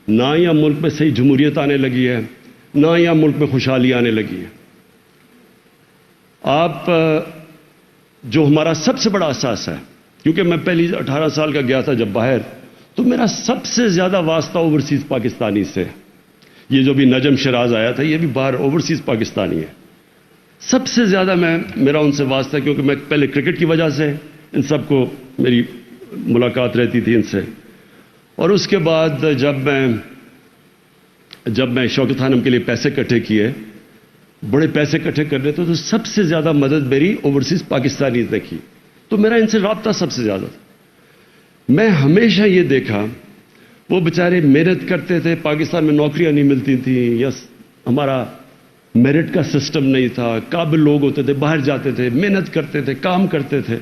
نہ یا ملک میں صحیح جمہوریت آنے لگی ہے, نہ یا ملک میں خوشحالی آنے لگی ہے. آپ جو ہمارا سب سے بڑا احساس ہے, کیونکہ میں پہلی 18 سال کا گیا تھا جب باہر, تو میرا سب سے زیادہ واسطہ اوورسیز پاکستانی سے. یہ جو بھی نجم شراز آیا تھا یہ بھی باہر اوورسیز پاکستانی ہے. سب سے زیادہ میرا ان سے واسطہ, کیونکہ میں پہلے کرکٹ کی وجہ سے ان سب کو میری ملاقات رہتی تھی ان سے, اور اس کے بعد جب میں شوکت خانم کے لیے پیسے اکٹھے کیے, بڑے پیسے اکٹھے کرنے تو سب سے زیادہ مدد میری اوورسیز پاکستانی نے کی, تو میرا ان سے رابطہ سب سے زیادہ تھا. میں ہمیشہ یہ دیکھا وہ بیچارے محنت کرتے تھے, پاکستان میں نوکریاں نہیں ملتی تھیں, یا ہمارا میرٹ کا سسٹم نہیں تھا, قابل لوگ ہوتے تھے باہر جاتے تھے, محنت کرتے تھے, کام کرتے تھے,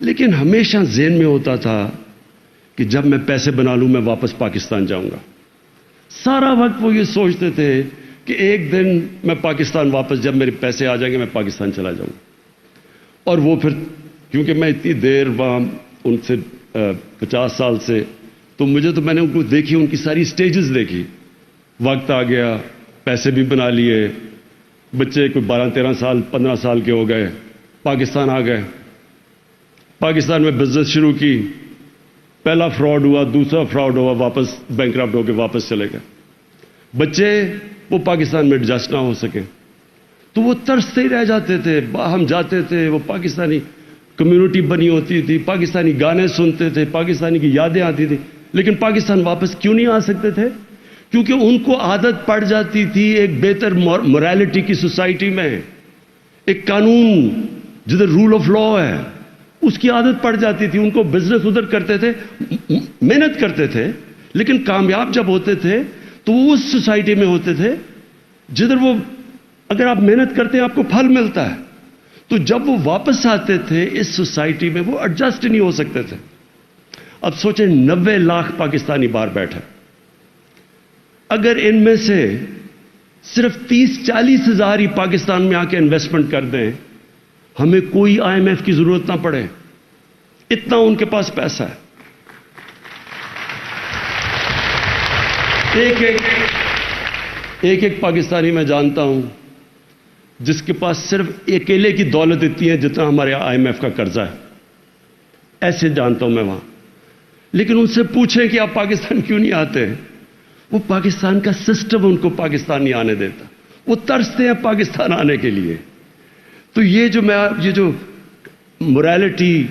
لیکن ہمیشہ ذہن میں ہوتا تھا کہ جب میں پیسے بنا لوں میں واپس پاکستان جاؤں گا. سارا وقت وہ یہ سوچتے تھے کہ ایک دن میں پاکستان واپس, جب میرے پیسے آ جائیں گے میں پاکستان چلا جاؤں گا. اور وہ پھر کیونکہ میں اتنی دیر وہاں ان سے 50 سال سے تو میں نے ان کو دیکھی، ان کی ساری سٹیجز دیکھی. وقت آ گیا، پیسے بھی بنا لیے، بچے کوئی 12-13 سال 15 سال کے ہو گئے، پاکستان آ گئے. پاکستان میں بزنس شروع کی، پہلا فراڈ ہوا، دوسرا فراڈ ہوا، واپس بینکرپٹ ہو کے واپس چلے گئے. بچے وہ پاکستان میں ایڈجسٹ نہ ہو سکے تو وہ ترستے ہی رہ جاتے تھے. ہم جاتے تھے، وہ پاکستانی کمیونٹی بنی ہوتی تھی، پاکستانی گانے سنتے تھے، پاکستانی کی یادیں آتی تھی، لیکن پاکستان واپس کیوں نہیں آ سکتے تھے؟ کیونکہ ان کو عادت پڑ جاتی تھی ایک بہتر مورالٹی کی سوسائٹی میں، ایک قانون جدھر رول آف لا ہے اس کی عادت پڑ جاتی تھی. ان کو بزنس ادھر کرتے تھے، محنت کرتے تھے، لیکن کامیاب جب ہوتے تھے تو وہ اس سوسائٹی میں ہوتے تھے جدھر وہ، اگر آپ محنت کرتے ہیں آپ کو پھل ملتا ہے. تو جب وہ واپس آتے تھے اس سوسائٹی میں وہ ایڈجسٹ نہیں ہو سکتے تھے. اب سوچیں 90 لاکھ پاکستانی باہر بیٹھے، اگر ان میں سے صرف 30-40 ہزار ہی پاکستان میں آ کے انویسٹمنٹ کر دیں، ہمیں کوئی IMF کی ضرورت نہ پڑے، اتنا ان کے پاس پیسہ ہے. ایک پاکستانی میں جانتا ہوں جس کے پاس صرف اکیلے کی دولت اتنی ہے جتنا ہمارے IMF کا قرضہ ہے. ایسے جانتا ہوں میں وہاں. لیکن ان سے پوچھیں کہ آپ پاکستان کیوں نہیں آتے، وہ پاکستان کا سسٹم ان کو پاکستان نہیں آنے دیتا، وہ ترستے ہیں پاکستان آنے کے لیے. تو یہ جو مورالٹی،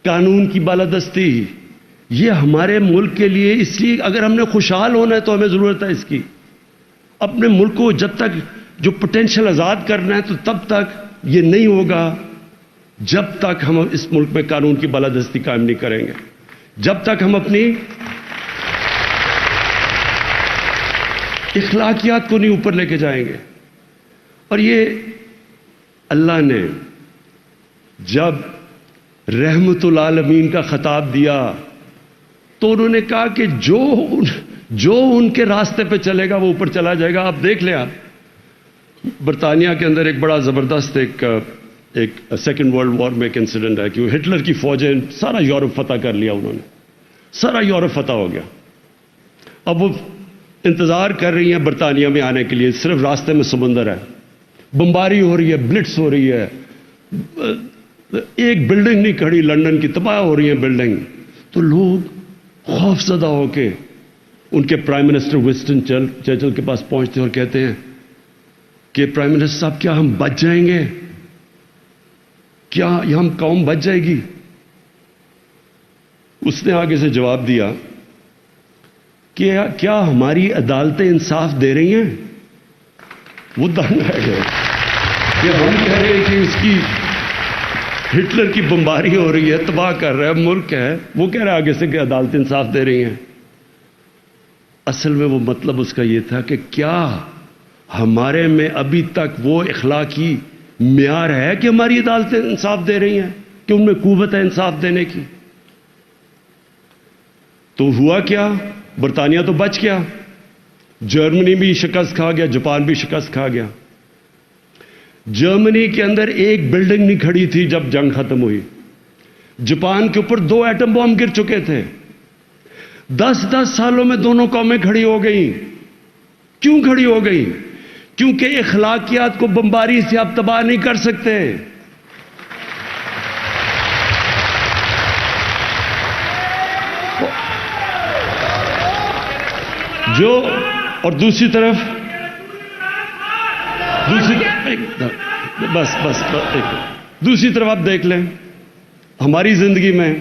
قانون کی بالادستی، یہ ہمارے ملک کے لیے، اس لیے اگر ہم نے خوشحال ہونا ہے تو ہمیں ضرورت ہے اس کی. اپنے ملک کو جب تک جو پوٹینشیل آزاد کرنا ہے تو تب تک یہ نہیں ہوگا جب تک ہم اس ملک میں قانون کی بالادستی قائم نہیں کریں گے، جب تک ہم اپنی اخلاقیات کو نہیں اوپر لے کے جائیں گے. اور یہ اللہ نے جب رحمت العالمین کا خطاب دیا تو انہوں نے کہا کہ جو ان کے راستے پہ چلے گا وہ اوپر چلا جائے گا. آپ دیکھ لیں، آپ برطانیہ کے اندر ایک بڑا زبردست ایک سیکنڈ ورلڈ وار میں ایک انسیڈنٹ ہے کہ ہٹلر کی فوجیں سارا یورپ فتح کر لیا، انہوں نے سارا یورپ فتح ہو گیا. اب وہ انتظار کر رہی ہیں برطانیہ میں آنے کے لیے، صرف راستے میں سمندر ہے، بمباری ہو رہی ہے، بلٹس ہو رہی ہے، ایک بلڈنگ نہیں کھڑی، لندن کی تباہ ہو رہی ہیں بلڈنگ. تو لوگ خوف زدہ ہو کے ان کے پرائم منسٹر ونسٹن چرچل کے پاس پہنچتے ہیں اور کہتے ہیں کہ پرائم منسٹر صاحب کیا ہم بچ جائیں گے، کیا ہم قوم بچ جائے گی؟ اس نے آگے سے جواب دیا کہ کیا ہماری عدالتیں انصاف دے رہی ہیں؟ وہ دنگ رہ گئے کہ ہم کہہ رہے ہیں کہ اس کی ہٹلر کی بمباری ہو رہی ہے، تباہ کر رہا ہے، ملک ہے، وہ کہہ رہا ہے آگے سے کہ عدالتیں انصاف دے رہی ہیں. اصل میں وہ مطلب اس کا یہ تھا کہ کیا ہمارے میں ابھی تک وہ اخلاقی معیار ہے کہ ہماری عدالتیں انصاف دے رہی ہیں، کہ ان میں قوت ہے انصاف دینے کی؟ تو ہوا کیا؟ برطانیہ تو بچ گیا، جرمنی بھی شکست کھا گیا، جاپان بھی شکست کھا گیا. جرمنی کے اندر ایک بلڈنگ نہیں کھڑی تھی جب جنگ ختم ہوئی. جاپان کے اوپر 2 ایٹم بم گر چکے تھے. 10 سالوں میں دونوں قومیں کھڑی ہو گئیں. کیوں کھڑی ہو گئیں؟ کیونکہ اخلاقیات کو بمباری سے آپ تباہ نہیں کر سکتے. اور دوسری طرف دوسری طرف آپ دیکھ لیں ہماری زندگی میں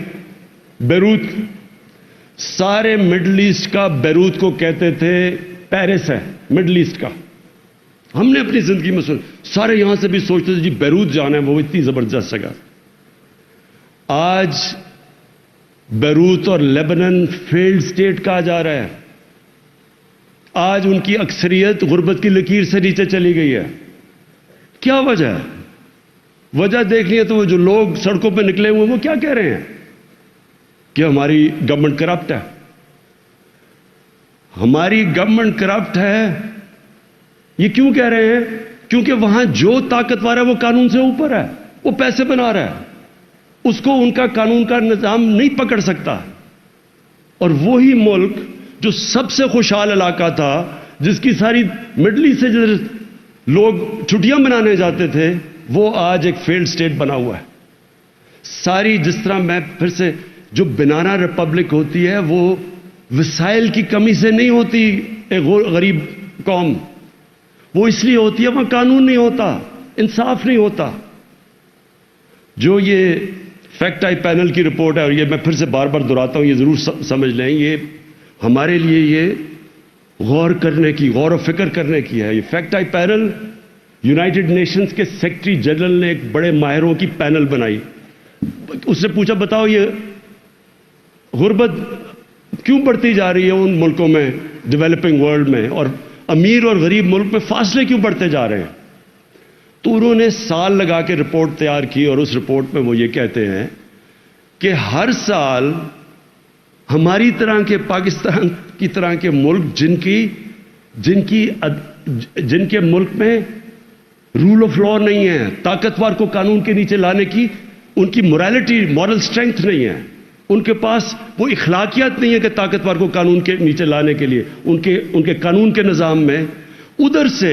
بیروت، سارے مڈل ایسٹ کا بیروت کو کہتے تھے پیرس ہے مڈل ایسٹ کا. ہم نے اپنی زندگی میں سارے یہاں سے بھی سوچتے تھے جی بیروت جانا ہے، وہ اتنی زبردست جگہ. آج بیروت اور لیبنن فیلڈ سٹیٹ کہا جا رہا ہے. آج ان کی اکثریت غربت کی لکیر سے نیچے چلی گئی ہے. کیا وجہ ہے؟ وجہ دیکھ لیے تو وہ جو لوگ سڑکوں پہ نکلے ہوئے وہ کیا کہہ رہے ہیں کہ ہماری گورنمنٹ کرپٹ ہے. ہماری گورنمنٹ کرپٹ ہے یہ کیوں کہہ رہے ہیں؟ کیونکہ وہاں جو طاقتور ہے وہ قانون سے اوپر ہے، وہ پیسے بنا رہا ہے، اس کو ان کا قانون کا نظام نہیں پکڑ سکتا. اور وہی ملک جو سب سے خوشحال علاقہ تھا، جس کی ساری مڈل ایسٹ سے لوگ چھٹیاں منانے جاتے تھے، وہ آج ایک فیلڈ سٹیٹ بنا ہوا ہے. ساری جس طرح میں پھر سے جو بنانا ریپبلک ہوتی ہے وہ وسائل کی کمی سے نہیں ہوتی. ایک غریب قوم وہ اس لیے ہوتی ہے وہاں قانون نہیں ہوتا، انصاف نہیں ہوتا. جو یہ فیکٹ آئی پینل کی رپورٹ ہے، اور یہ میں پھر سے بار بار دہراتا ہوں، یہ ضرور سمجھ لیں، یہ ہمارے لیے یہ غور کرنے کی، غور و فکر کرنے کی ہے. یہ fact I panel United nations کے سیکرٹری جنرل نے ایک بڑے ماہروں کی پینل بنائی. اس نے پوچھا بتاؤ یہ غربت کیوں بڑھتی جا رہی ہے ان ملکوں میں، ڈیولپنگ ورلڈ میں، اور امیر اور غریب ملک میں فاصلے کیوں بڑھتے جا رہے ہیں؟ تو انہوں نے سال لگا کے رپورٹ تیار کی، اور اس رپورٹ میں وہ یہ کہتے ہیں کہ ہر سال ہماری طرح کے، پاکستان کی طرح کے ملک جن کے ملک میں رول آف لا نہیں ہے، طاقتور کو قانون کے نیچے لانے کی ان کی مورل سٹرینتھ نہیں ہے، ان کے پاس وہ اخلاقیات نہیں ہے کہ طاقتور کو قانون کے نیچے لانے کے لیے ان کے قانون کے نظام میں، ادھر سے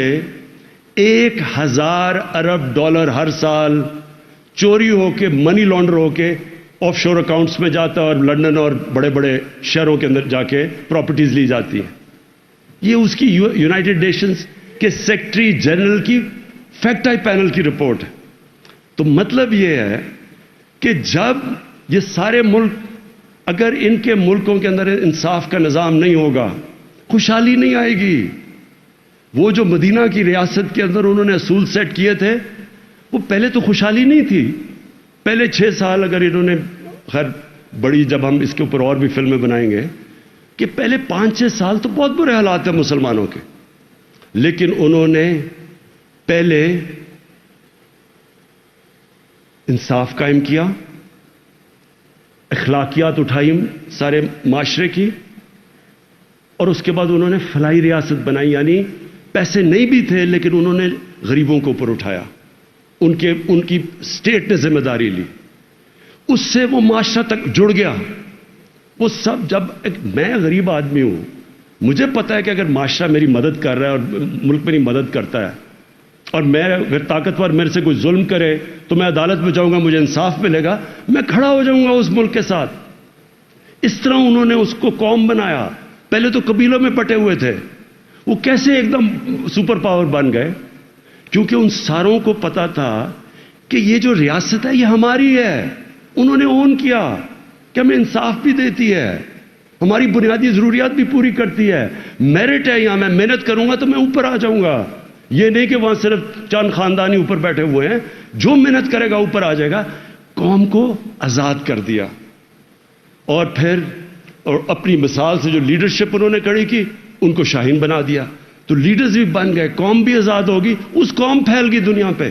1000 ارب ڈالر ہر سال چوری ہو کے، منی لانڈر ہو کے آف شور اکاؤنٹس میں جاتا ہے، اور لندن اور بڑے بڑے شہروں کے اندر جا کے پراپرٹیز لی جاتی ہیں. یہ اس کی یونائٹڈ نیشنز کے سیکرٹری جنرل کی فیکٹ آئی پینل کی رپورٹ ہے. تو مطلب یہ ہے کہ جب یہ سارے ملک، اگر ان کے ملکوں کے اندر انصاف کا نظام نہیں ہوگا، خوشحالی نہیں آئے گی. وہ جو مدینہ کی ریاست کے اندر انہوں نے اصول سیٹ کیے تھے، وہ پہلے تو خوشحالی نہیں تھی. پہلے 6 سال اگر انہوں نے، خیر بڑی، جب ہم اس کے اوپر اور بھی فلمیں بنائیں گے، کہ پہلے 5-6 سال تو بہت برے حالات ہیں مسلمانوں کے، لیکن انہوں نے پہلے انصاف قائم کیا، اخلاقیات اٹھائی سارے معاشرے کی، اور اس کے بعد انہوں نے فلاحی ریاست بنائی. یعنی پیسے نہیں بھی تھے لیکن انہوں نے غریبوں کو اوپر اٹھایا، ان کی اسٹیٹ نے ذمہ داری لی، اس سے وہ معاشرہ تک جڑ گیا. وہ سب، جب میں غریب آدمی ہوں، مجھے پتا ہے کہ اگر معاشرہ میری مدد کر رہا ہے اور ملک میری مدد کرتا ہے، اور میں اگر طاقتور میرے سے کوئی ظلم کرے تو میں عدالت میں جاؤں گا، مجھے انصاف ملے گا، میں کھڑا ہو جاؤں گا اس ملک کے ساتھ. اس طرح انہوں نے اس کو قوم بنایا. پہلے تو قبیلوں میں پٹے ہوئے تھے، وہ کیسے ایک دم سپر پاور بن گئے؟ کیونکہ ان ساروں کو پتا تھا کہ یہ جو ریاست ہے یہ ہماری ہے. انہوں نے اون کیا کہ ہمیں انصاف بھی دیتی ہے، ہماری بنیادی ضروریات بھی پوری کرتی ہے، میرٹ ہے یہاں، میں محنت کروں گا تو میں اوپر آ جاؤں گا. یہ نہیں کہ وہاں صرف چند خاندانی اوپر بیٹھے ہوئے ہیں، جو محنت کرے گا اوپر آ جائے گا. قوم کو آزاد کر دیا، اور پھر اپنی مثال سے جو لیڈرشپ انہوں نے کھڑی کی، ان کو شاہین بنا دیا. تو لیڈرز بھی بن گئے، قوم بھی آزاد ہوگی، اس قوم پھیل گئی دنیا پہ.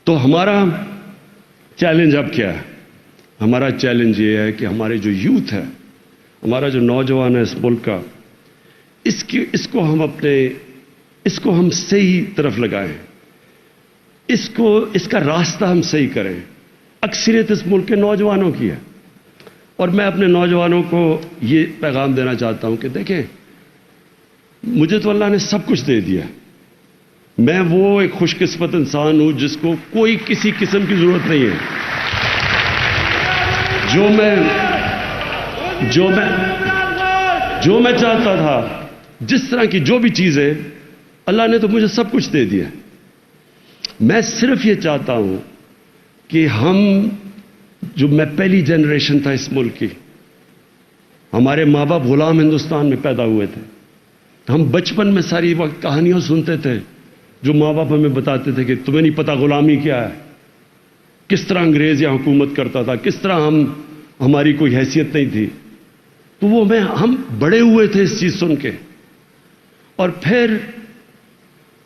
تو ہمارا چیلنج اب کیا ہے؟ ہمارا چیلنج یہ ہے کہ ہمارے جو یوتھ ہے، ہمارا جو نوجوان ہے اس ملک کا، اس کو ہم صحیح طرف لگائیں، اس کا راستہ ہم صحیح کریں. اکثریت اس ملک کے نوجوانوں کی ہے، اور میں اپنے نوجوانوں کو یہ پیغام دینا چاہتا ہوں کہ دیکھیں، مجھے تو اللہ نے سب کچھ دے دیا. میں وہ ایک خوش قسمت انسان ہوں جس کو کوئی کسی قسم کی ضرورت نہیں ہے. جو میں چاہتا تھا، جس طرح کی جو بھی چیزیں، اللہ نے تو مجھے سب کچھ دے دیا. میں صرف یہ چاہتا ہوں کہ میں پہلی جنریشن تھا اس ملک کی، ہمارے ماں باپ غلام ہندوستان میں پیدا ہوئے تھے. ہم بچپن میں ساری وقت کہانیاں سنتے تھے جو ماں باپ ہمیں بتاتے تھے کہ تمہیں نہیں پتا غلامی کیا ہے، کس طرح انگریز یہاں حکومت کرتا تھا، کس طرح ہماری کوئی حیثیت نہیں تھی. تو ہم بڑے ہوئے تھے اس چیز سن کے، اور پھر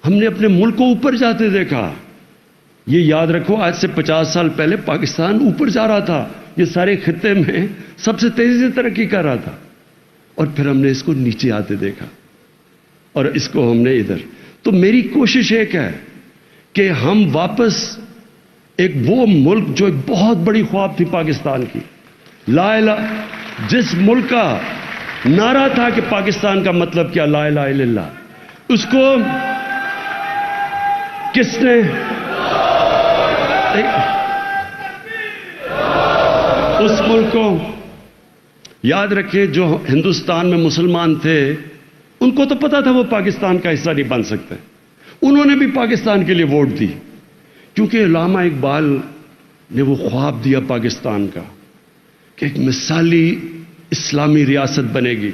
ہم نے اپنے ملک کو اوپر جاتے دیکھا. یہ یاد رکھو، آج سے 50 سال پہلے پاکستان اوپر جا رہا تھا، یہ سارے خطے میں سب سے تیزی سے ترقی کر رہا تھا، اور پھر ہم نے اس کو نیچے آتے دیکھا، اور اس کو ہم نے ادھر. تو میری کوشش ایک ہے کہ ہم واپس وہ ملک جو ایک بہت بڑی خواب تھی پاکستان کی، لا الہ، جس ملک کا نعرہ تھا کہ پاکستان کا مطلب کیا، لا الہ الا اللہ، اس کو کس نے اس ملک کو یاد رکھے جو ہندوستان میں مسلمان تھے، ان کو تو پتا تھا وہ پاکستان کا حصہ نہیں بن سکتے، انہوں نے بھی پاکستان کے لیے ووٹ دی، کیونکہ علامہ اقبال نے وہ خواب دیا پاکستان کا کہ ایک مثالی اسلامی ریاست بنے گی،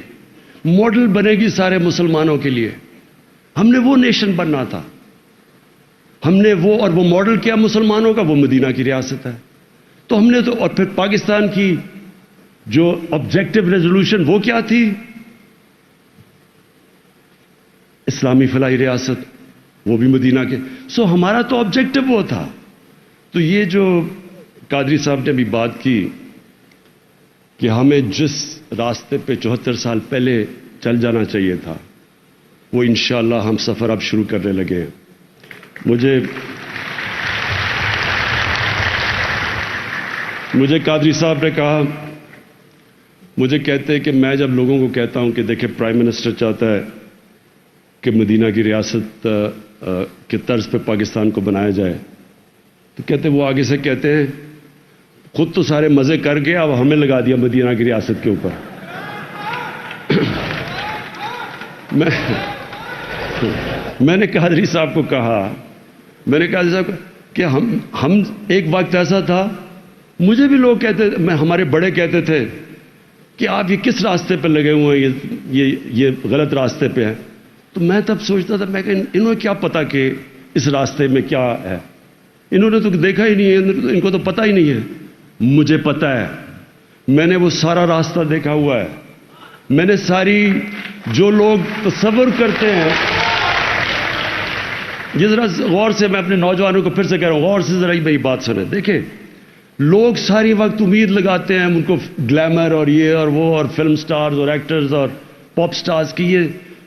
ماڈل بنے گی سارے مسلمانوں کے لیے۔ ہم نے وہ نیشن بننا تھا، ہم نے وہ ماڈل کیا مسلمانوں کا، وہ مدینہ کی ریاست ہے۔ تو ہم نے تو، اور پھر پاکستان کی جو آبجیکٹو ریزولوشن وہ کیا تھی، اسلامی فلاحی ریاست، وہ بھی مدینہ کے۔ سو ہمارا تو آبجیکٹو وہ تھا۔ تو یہ جو قادری صاحب نے بھی بات کی کہ ہمیں جس راستے پہ 74 سال پہلے چل جانا چاہیے تھا، وہ انشاءاللہ ہم سفر اب شروع کرنے لگے ہیں۔ مجھے قادری صاحب نے کہا، مجھے کہتے کہ میں جب لوگوں کو کہتا ہوں کہ دیکھیں پرائم منسٹر چاہتا ہے کہ مدینہ کی ریاست کے طرز پہ پاکستان کو بنایا جائے، تو کہتے وہ آگے سے کہتے ہیں خود تو سارے مزے کر گئے، اب ہمیں لگا دیا مدینہ کی ریاست کے اوپر۔ میں نے قادری صاحب کو کہا، میں نے قادری صاحب کہ ہم ایک وقت ایسا تھا، مجھے بھی لوگ کہتے، ہمارے بڑے کہتے تھے کہ آپ یہ کس راستے پہ لگے ہوئے ہیں، یہ غلط راستے پہ ہیں۔ تو میں تب سوچتا تھا، میں کہ انہوں نے کیا پتا کہ اس راستے میں کیا ہے، انہوں نے تو دیکھا ہی نہیں ہے، ان کو تو پتہ ہی نہیں ہے۔ مجھے پتہ ہے، میں نے وہ سارا راستہ دیکھا ہوا ہے، میں نے ساری، جو لوگ تصور کرتے ہیں، یہ ذرا غور سے، میں اپنے نوجوانوں کو پھر سے کہہ رہا ہوں، غور سے ذرا میری بات سنیں۔ دیکھیں، لوگ ساری وقت امید لگاتے ہیں ان کو گلیمر اور یہ اور وہ اور فلم سٹارز اور ایکٹرز اور پاپ سٹارز کی،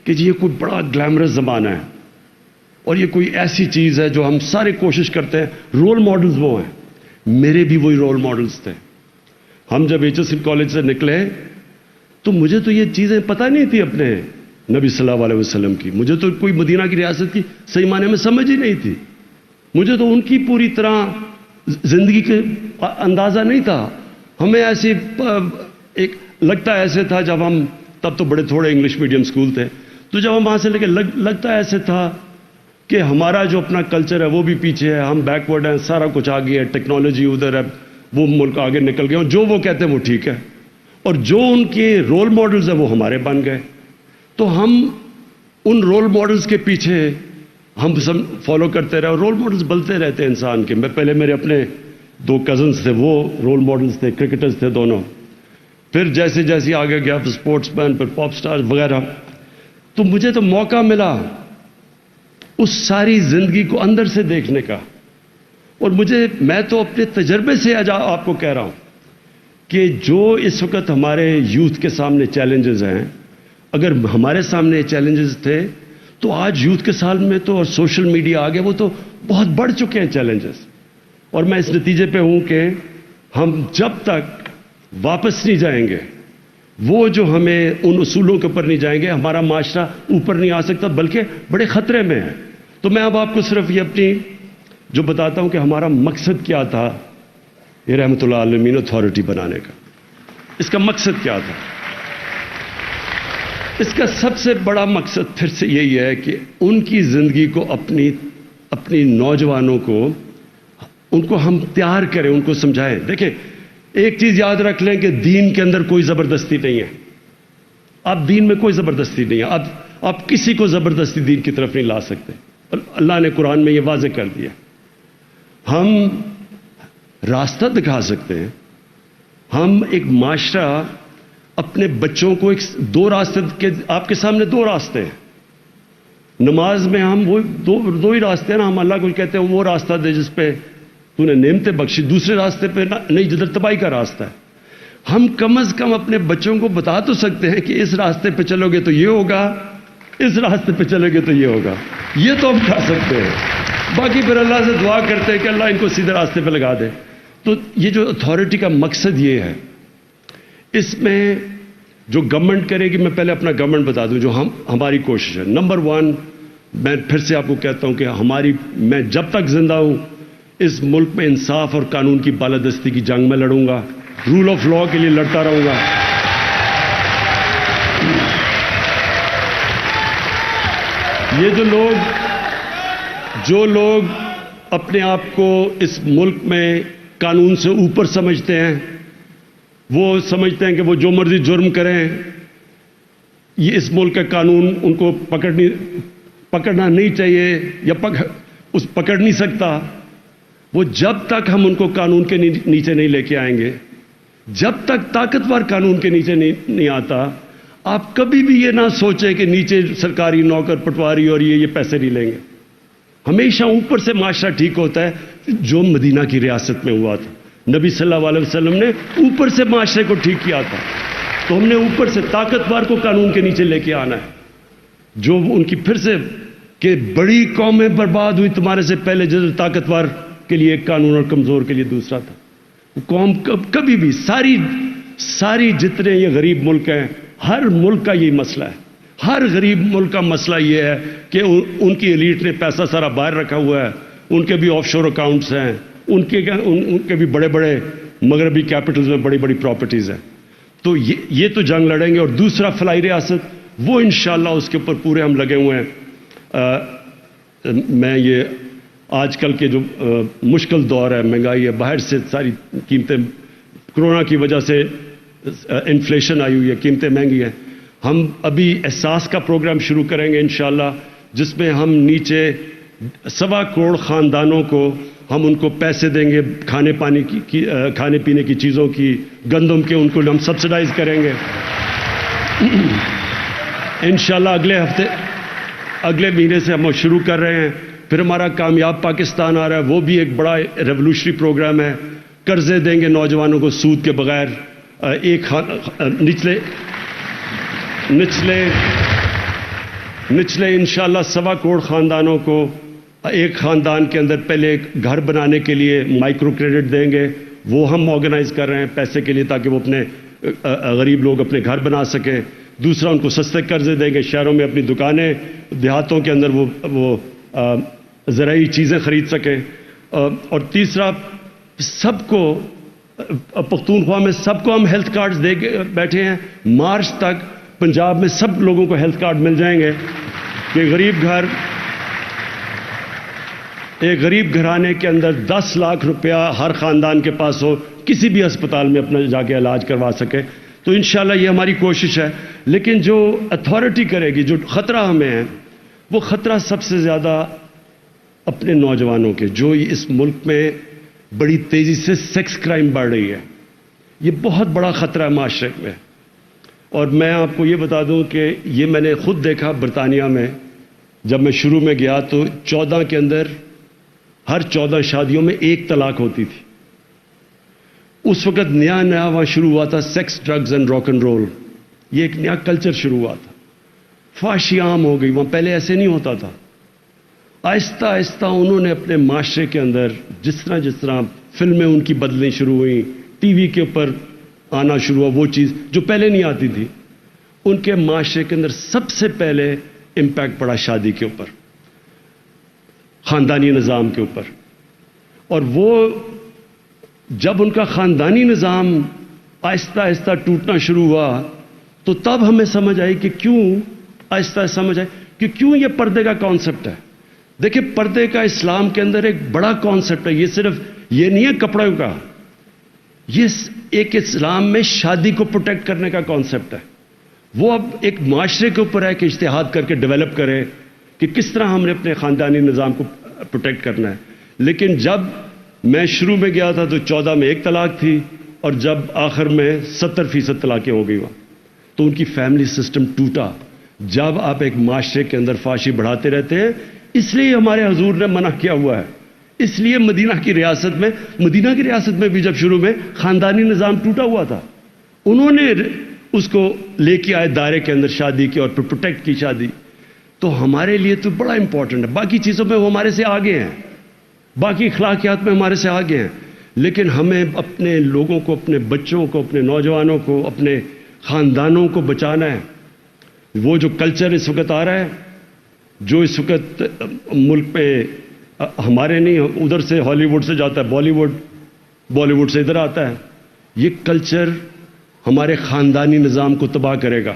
یہ کوئی بڑا گلیمرس زمانہ ہے اور یہ کوئی ایسی چیز ہے جو ہم سارے کوشش کرتے ہیں۔ رول ماڈلز وہ ہیں، میرے بھی وہی رول ماڈلز تھے۔ ہم جب HSN کالج سے نکلے تو مجھے تو یہ چیزیں پتہ نہیں تھی اپنے نبی صلی اللہ علیہ وسلم کی، مجھے تو کوئی مدینہ کی ریاست کی صحیح معنی میں سمجھ ہی نہیں تھی، مجھے تو ان کی پوری طرح زندگی کے اندازہ نہیں تھا۔ ہمیں ایسے ایک لگتا ایسے تھا، جب ہم، تب تو بڑے تھوڑے انگلش میڈیم سکول تھے، تو جب ہم وہاں سے لے کے لگتا ایسے تھا کہ ہمارا جو اپنا کلچر ہے وہ بھی پیچھے ہے، ہم بیکورڈ ہیں، سارا کچھ آگے ہے، ٹیکنالوجی ادھر ہے، وہ ملک آگے نکل گئے، اور جو وہ کہتے ہیں وہ ٹھیک ہے، اور جو ان کے رول ماڈلز ہیں وہ ہمارے بن گئے۔ تو ہم ان رول ماڈلز کے پیچھے ہم سب فالو کرتے رہے، اور رول ماڈلز بلتے رہتے ہیں انسان کے۔ میں پہلے میرے اپنے 2 کزنز تھے، وہ رول ماڈلز تھے، کرکٹرز تھے دونوں، پھر جیسے جیسے آگے گیا اسپورٹس مین، پھر پاپ سٹار وغیرہ۔ تو مجھے تو موقع ملا اس ساری زندگی کو اندر سے دیکھنے کا، اور میں تو اپنے تجربے سے آپ کو کہہ رہا ہوں کہ جو اس وقت ہمارے یوتھ کے سامنے چیلنجز ہیں، اگر ہمارے سامنے چیلنجز تھے تو آج یوتھ کے سال میں تو، اور سوشل میڈیا آگے، وہ تو بہت بڑھ چکے ہیں چیلنجز۔ اور میں اس نتیجے پہ ہوں کہ ہم جب تک واپس نہیں جائیں گے، وہ جو ہمیں ان اصولوں کے اوپر نہیں جائیں گے، ہمارا معاشرہ اوپر نہیں آ سکتا، بلکہ بڑے خطرے میں ہے۔ تو میں اب آپ کو صرف یہ اپنی جو بتاتا ہوں کہ ہمارا مقصد کیا تھا یہ رحمت اللہ عالمین اتھارٹی بنانے کا، اس کا مقصد کیا تھا؟ اس کا سب سے بڑا مقصد پھر سے یہی ہے کہ ان کی زندگی کو، اپنی نوجوانوں کو، ان کو ہم تیار کریں، ان کو سمجھائیں۔ دیکھیں، ایک چیز یاد رکھ لیں کہ دین کے اندر کوئی زبردستی نہیں ہے، اب دین میں کوئی زبردستی نہیں ہے، اب آپ کسی کو زبردستی دین کی طرف نہیں لا سکتے، اللہ نے قرآن میں یہ واضح کر دیا۔ ہم راستہ دکھا سکتے ہیں، ہم ایک معاشرہ اپنے بچوں کو دو راستے کے، آپ کے سامنے 2 راستے ہیں نماز میں، ہم وہ دو ہی راستے ہیں نا، ہم اللہ کو کہتے ہیں وہ راستہ دے جس پہ تو نے نعمتیں بخشی، دوسرے راستے پہ نہیں جدھر تباہی کا راستہ ہے۔ ہم کم از کم اپنے بچوں کو بتا تو سکتے ہیں کہ اس راستے پہ چلو گے تو یہ ہوگا، اس راستے پہ چلو گے تو یہ ہوگا، یہ تو ہم کہہ سکتے ہیں۔ باقی پھر اللہ سے دعا کرتے ہیں کہ اللہ ان کو سیدھے راستے پہ لگا دے۔ تو یہ جو اتھارٹی کا مقصد یہ ہے اس میں جو گورنمنٹ کرے گی، میں پہلے اپنا گورنمنٹ بتا دوں جو ہماری کوشش ہے. نمبر 1، میں پھر سے آپ کو کہتا ہوں کہ میں جب تک زندہ ہوں اس ملک میں انصاف اور قانون کی بالادستی کی جنگ میں لڑوں گا، رول آف لا کے لیے لڑتا رہوں گا. یہ جو لوگ اپنے آپ کو اس ملک میں قانون سے اوپر سمجھتے ہیں، وہ سمجھتے ہیں کہ وہ جو مرضی جرم کریں، یہ اس ملک کا قانون ان کو پکڑنا نہیں چاہیے یا پکڑ نہیں سکتا. وہ جب تک ہم ان کو قانون کے نیچے نہیں لے کے آئیں گے، جب تک طاقتور قانون کے نیچے نہیں آتا، آپ کبھی بھی یہ نہ سوچیں کہ نیچے سرکاری نوکر پٹواری اور یہ پیسے نہیں لیں گے. ہمیشہ اوپر سے معاشرہ ٹھیک ہوتا ہے، جو مدینہ کی ریاست میں ہوا تھا. نبی صلی اللہ علیہ وسلم نے اوپر سے معاشرے کو ٹھیک کیا تھا، تو ہم نے اوپر سے طاقتور کو قانون کے نیچے لے کے آنا ہے. جو ان کی پھر سے کہ بڑی قومیں برباد ہوئی تمہارے سے پہلے، جیسے طاقتور کے لیے ایک قانون اور کمزور کے لیے دوسرا تھا. قوم کبھی بھی ساری جتنے یہ غریب ملک ہیں، ہر ملک کا یہی مسئلہ ہے. ہر غریب ملک کا مسئلہ یہ ہے کہ ان کی ایلیٹ نے پیسہ سارا باہر رکھا ہوا ہے، ان کے بھی آف شور اکاؤنٹس ہیں، ان کے بھی بڑے بڑے مغربی کیپٹلز میں بڑی بڑی پراپرٹیز ہیں. تو یہ تو جنگ لڑیں گے. اور دوسرا فلاحی ریاست، وہ انشاءاللہ اس کے اوپر پورے ہم لگے ہوئے ہیں. میں یہ آج کل کے جو مشکل دور ہے، مہنگائی ہے، باہر سے ساری قیمتیں، کرونا کی وجہ سے انفلیشن آئی ہوئی ہے، قیمتیں مہنگی ہیں. ہم ابھی احساس کا پروگرام شروع کریں گے انشاءاللہ، جس میں ہم نیچے 1.25 کروڑ خاندانوں کو ہم ان کو پیسے دیں گے، کھانے پینے کی چیزوں کی، گندم کے، ان کو ہم سبسڈائز کریں گے انشاءاللہ. اگلے مہینے سے ہم شروع کر رہے ہیں. پھر ہمارا کامیاب پاکستان آ رہا ہے، وہ بھی ایک بڑا ریولوشنری پروگرام ہے. قرضے دیں گے نوجوانوں کو سود کے بغیر. نچلے انشاءاللہ 1.25 کروڑ خاندانوں کو ایک خاندان کے اندر پہلے ایک گھر بنانے کے لیے مائکرو کریڈٹ دیں گے. وہ ہم آرگنائز کر رہے ہیں پیسے کے لیے، تاکہ وہ اپنے غریب لوگ اپنے گھر بنا سکیں. دوسرا، ان کو سستے قرضے دیں گے، شہروں میں اپنی دکانیں، دیہاتوں کے اندر وہ زرعی چیزیں خرید سکیں. اور تیسرا، سب کو پختونخوا میں سب کو ہم ہیلتھ کارڈز دے کے بیٹھے ہیں. مارچ تک پنجاب میں سب لوگوں کو ہیلتھ کارڈ مل جائیں گے کہ ایک غریب گھرانے کے اندر 10 لاکھ روپیہ ہر خاندان کے پاس ہو، کسی بھی ہسپتال میں اپنا جا کے علاج کروا سکے. تو انشاءاللہ یہ ہماری کوشش ہے. لیکن جو اتھارٹی کرے گی، جو خطرہ ہمیں ہے، وہ خطرہ سب سے زیادہ اپنے نوجوانوں کے، جو اس ملک میں بڑی تیزی سے سیکس کرائم بڑھ رہی ہے. یہ بہت بڑا خطرہ ہے معاشرے میں. اور میں آپ کو یہ بتا دوں کہ یہ میں نے خود دیکھا برطانیہ میں. جب میں شروع میں گیا تو 14 کے اندر ہر 14 شادیوں میں 1 طلاق ہوتی تھی. اس وقت نیا وہاں شروع ہوا تھا sex, drugs and rock and roll. یہ ایک نیا کلچر شروع ہوا تھا. فحاشی عام ہو گئی وہاں، پہلے ایسے نہیں ہوتا تھا. آہستہ آہستہ انہوں نے اپنے معاشرے کے اندر جس طرح فلمیں ان کی بدلنی شروع ہوئیں، ٹی وی کے اوپر آنا شروع ہوا، وہ چیز جو پہلے نہیں آتی تھی، ان کے معاشرے کے اندر سب سے پہلے امپیکٹ پڑا شادی کے اوپر، خاندانی نظام کے اوپر. اور وہ جب ان کا خاندانی نظام آہستہ آہستہ ٹوٹنا شروع ہوا، تو تب ہمیں سمجھ آئی کہ کیوں یہ پردے کا کانسیپٹ ہے. دیکھیں، پردے کا اسلام کے اندر ایک بڑا کانسیپٹ ہے. یہ صرف یہ نہیں ہے کپڑوں کا، یہ ایک اسلام میں شادی کو پروٹیکٹ کرنے کا کانسیپٹ ہے. وہ اب ایک معاشرے کے اوپر ہے کہ اجتہاد کر کے ڈیولپ کرے کہ کس طرح ہم نے اپنے خاندانی نظام کو پروٹیکٹ کرنا ہے. لیکن جب میں شروع میں گیا تھا تو 14 میں 1 طلاق تھی، اور جب آخر میں 70% طلاقیں ہو گئی وہاں. تو ان کی فیملی سسٹم ٹوٹا. جب آپ ایک معاشرے کے اندر فحاشی بڑھاتے رہتے ہیں، اس لیے ہمارے حضور نے منع کیا ہوا ہے. اس لیے مدینہ کی ریاست میں بھی جب شروع میں خاندانی نظام ٹوٹا ہوا تھا، انہوں نے اس کو لے کے آئے دائرے کے اندر شادی کی اور پھر پروٹیکٹ کی شادی. تو ہمارے لیے تو بڑا امپورٹنٹ ہے. باقی چیزوں میں وہ ہمارے سے آگے ہیں، باقی اخلاقیات میں ہمارے سے آگے ہیں. لیکن ہمیں اپنے لوگوں کو، اپنے بچوں کو، اپنے نوجوانوں کو، اپنے خاندانوں کو بچانا ہے. وہ جو کلچر اس وقت آ رہا ہے، جو اس وقت ملک پہ ہمارے نہیں، ادھر سے ہالی ووڈ سے جاتا ہے، بالی ووڈ سے ادھر آتا ہے، یہ کلچر ہمارے خاندانی نظام کو تباہ کرے گا.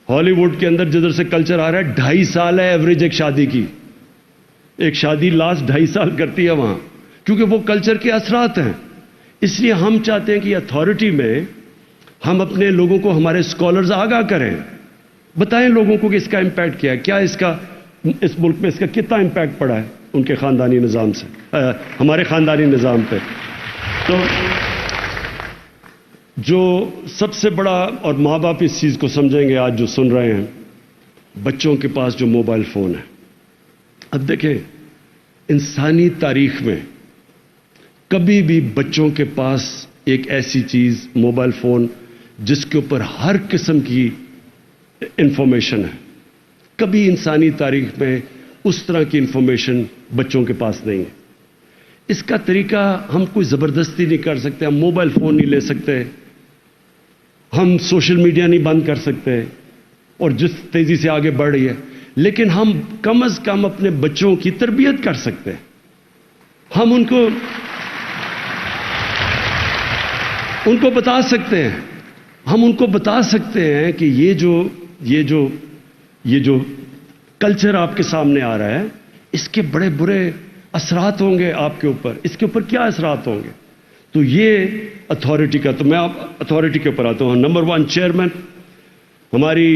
ہالی ووڈ کے اندر جدھر سے کلچر آ رہا ہے، 2.5 سال ہے ایوریج ایک شادی کی. ایک شادی لاسٹ 2.5 سال کرتی ہے وہاں، کیونکہ وہ کلچر کے اثرات ہیں. اس لیے ہم چاہتے ہیں کہ اتھارٹی میں ہم اپنے لوگوں کو، ہمارے اسکالرز آگاہ کریں، بتائیں لوگوں کو کہ اس کا امپیکٹ کیا ہے، کیا اس ملک میں اس کا کتنا امپیکٹ پڑا ہے ان کے خاندانی نظام سے، ہمارے خاندانی نظام پہ. تو جو سب سے بڑا، اور ماں باپ اس چیز کو سمجھیں گے آج جو سن رہے ہیں، بچوں کے پاس جو موبائل فون ہے. اب دیکھیں، انسانی تاریخ میں کبھی بھی بچوں کے پاس ایک ایسی چیز، موبائل فون، جس کے اوپر ہر قسم کی انفارمیشن ہے، کبھی انسانی تاریخ میں اس طرح کی انفارمیشن بچوں کے پاس نہیں ہے. اس کا طریقہ ہم کوئی زبردستی نہیں کر سکتے، ہم موبائل فون نہیں لے سکتے، ہم سوشل میڈیا نہیں بند کر سکتے، اور جس تیزی سے آگے بڑھ رہی ہے، لیکن ہم کم از کم اپنے بچوں کی تربیت کر سکتے ہیں. ہم ان کو بتا سکتے ہیں، ہم ان کو بتا سکتے ہیں کہ یہ جو کلچر آپ کے سامنے آ رہا ہے، اس کے بڑے برے اثرات ہوں گے آپ کے اوپر، اس کے اوپر کیا اثرات ہوں گے. تو یہ اتھارٹی کا، تو میں اتھارٹی کے اوپر آتا ہوں. نمبر 1 چیئرمین، ہماری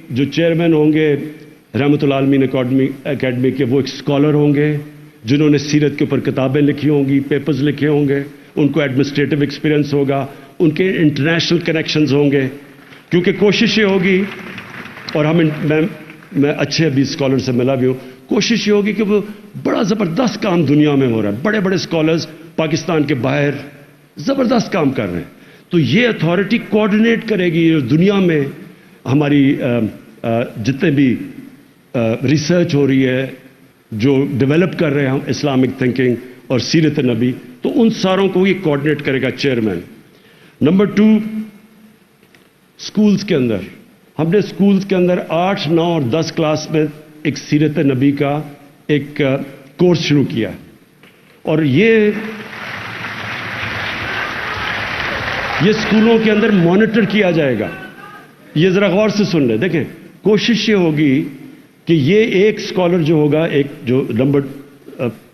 جو چیئرمین ہوں گے رحمت العالمین اکیڈمی کے، وہ ایک اسکالر ہوں گے جنہوں نے سیرت کے اوپر کتابیں لکھی ہوں گی، پیپرز لکھے ہوں گے، ان کو ایڈمنسٹریٹو ایکسپیرئنس ہوگا، ان کے انٹرنیشنل کنیکشنز ہوں گے. کیونکہ کوشش یہ ہوگی، اور میں اچھے ابھی اسکالر سے ملا بھی ہوں، کوشش یہ ہوگی کہ وہ بڑا زبردست کام دنیا میں ہو رہا ہے، بڑے بڑے اسکالرز پاکستان کے باہر زبردست کام کر رہے ہیں. تو یہ اتھارٹی کوآرڈینیٹ کرے گی دنیا میں ہماری جتنے بھی ریسرچ ہو رہی ہے، جو ڈیولپ کر رہے ہیں ہم اسلامک تھنکنگ اور سیرت نبی، تو ان ساروں کو یہ کوآرڈینیٹ کرے گا چیئرمین. نمبر 2، سکولز کے اندر ہم نے سکولز کے اندر 8، 9 اور 10 کلاس میں ایک سیرت نبی کا ایک کورس شروع کیا، اور یہ اسکولوں کے اندر مانیٹر کیا جائے گا. یہ ذرا غور سے سن لیں. دیکھیں، کوشش یہ ہوگی کہ یہ ایک اسکالر جو ہوگا، ایک جو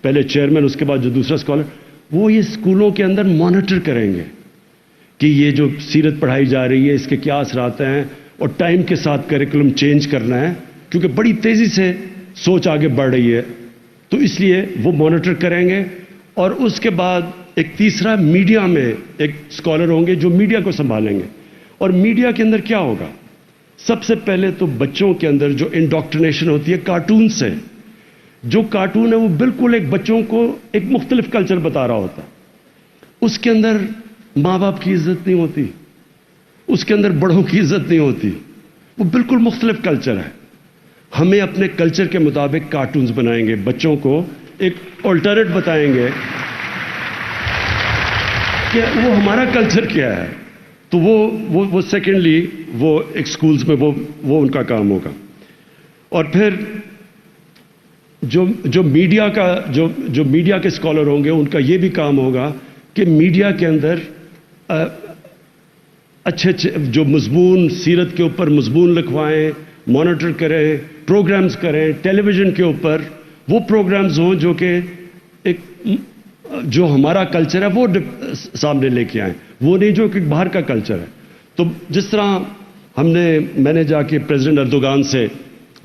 پہلے چیئرمین، اس کے بعد جو دوسرا اسکالر، وہ یہ اسکولوں کے اندر مانیٹر کریں گے کہ یہ جو سیرت پڑھائی جا رہی ہے اس کے کیا اثرات ہیں، اور ٹائم کے ساتھ کریکولم چینج کرنا ہے، کیونکہ بڑی تیزی سے سوچ آگے بڑھ رہی ہے. تو اس لیے وہ مانیٹر کریں گے. اور اس کے بعد ایک تیسرا، میڈیا میں ایک اسکالر ہوں گے جو میڈیا کو سنبھالیں گے. اور میڈیا کے اندر کیا ہوگا؟ سب سے پہلے تو بچوں کے اندر جو انڈاکٹرینیشن ہوتی ہے کارٹون سے، جو کارٹون ہے وہ بالکل ایک بچوں کو ایک مختلف کلچر بتا رہا ہوتا ہے. اس کے اندر ماں باپ کی عزت نہیں ہوتی، اس کے اندر بڑوں کی عزت نہیں ہوتی، وہ بالکل مختلف کلچر ہے. ہمیں اپنے کلچر کے مطابق کارٹونز بنائیں گے، بچوں کو ایک آلٹرنیٹ بتائیں گے کہ وہ ہمارا کلچر کیا ہے. تو وہ سیکنڈلی وہ ایک سکولز میں وہ ان کا کام ہوگا. اور پھر جو میڈیا کا جو میڈیا کے اسکالر ہوں گے، ان کا یہ بھی کام ہوگا کہ میڈیا کے اندر اچھے جو مضمون، سیرت کے اوپر مضمون لکھوائیں، مانیٹر کریں، پروگرامز کریں ٹیلی ویژن کے اوپر. وہ پروگرامز ہوں جو کہ ایک جو ہمارا کلچر ہے وہ سامنے لے کے آئیں، وہ نہیں جو کہ باہر کا کلچر ہے. تو جس طرح میں نے جا کے پریزیڈنٹ اردوغان سے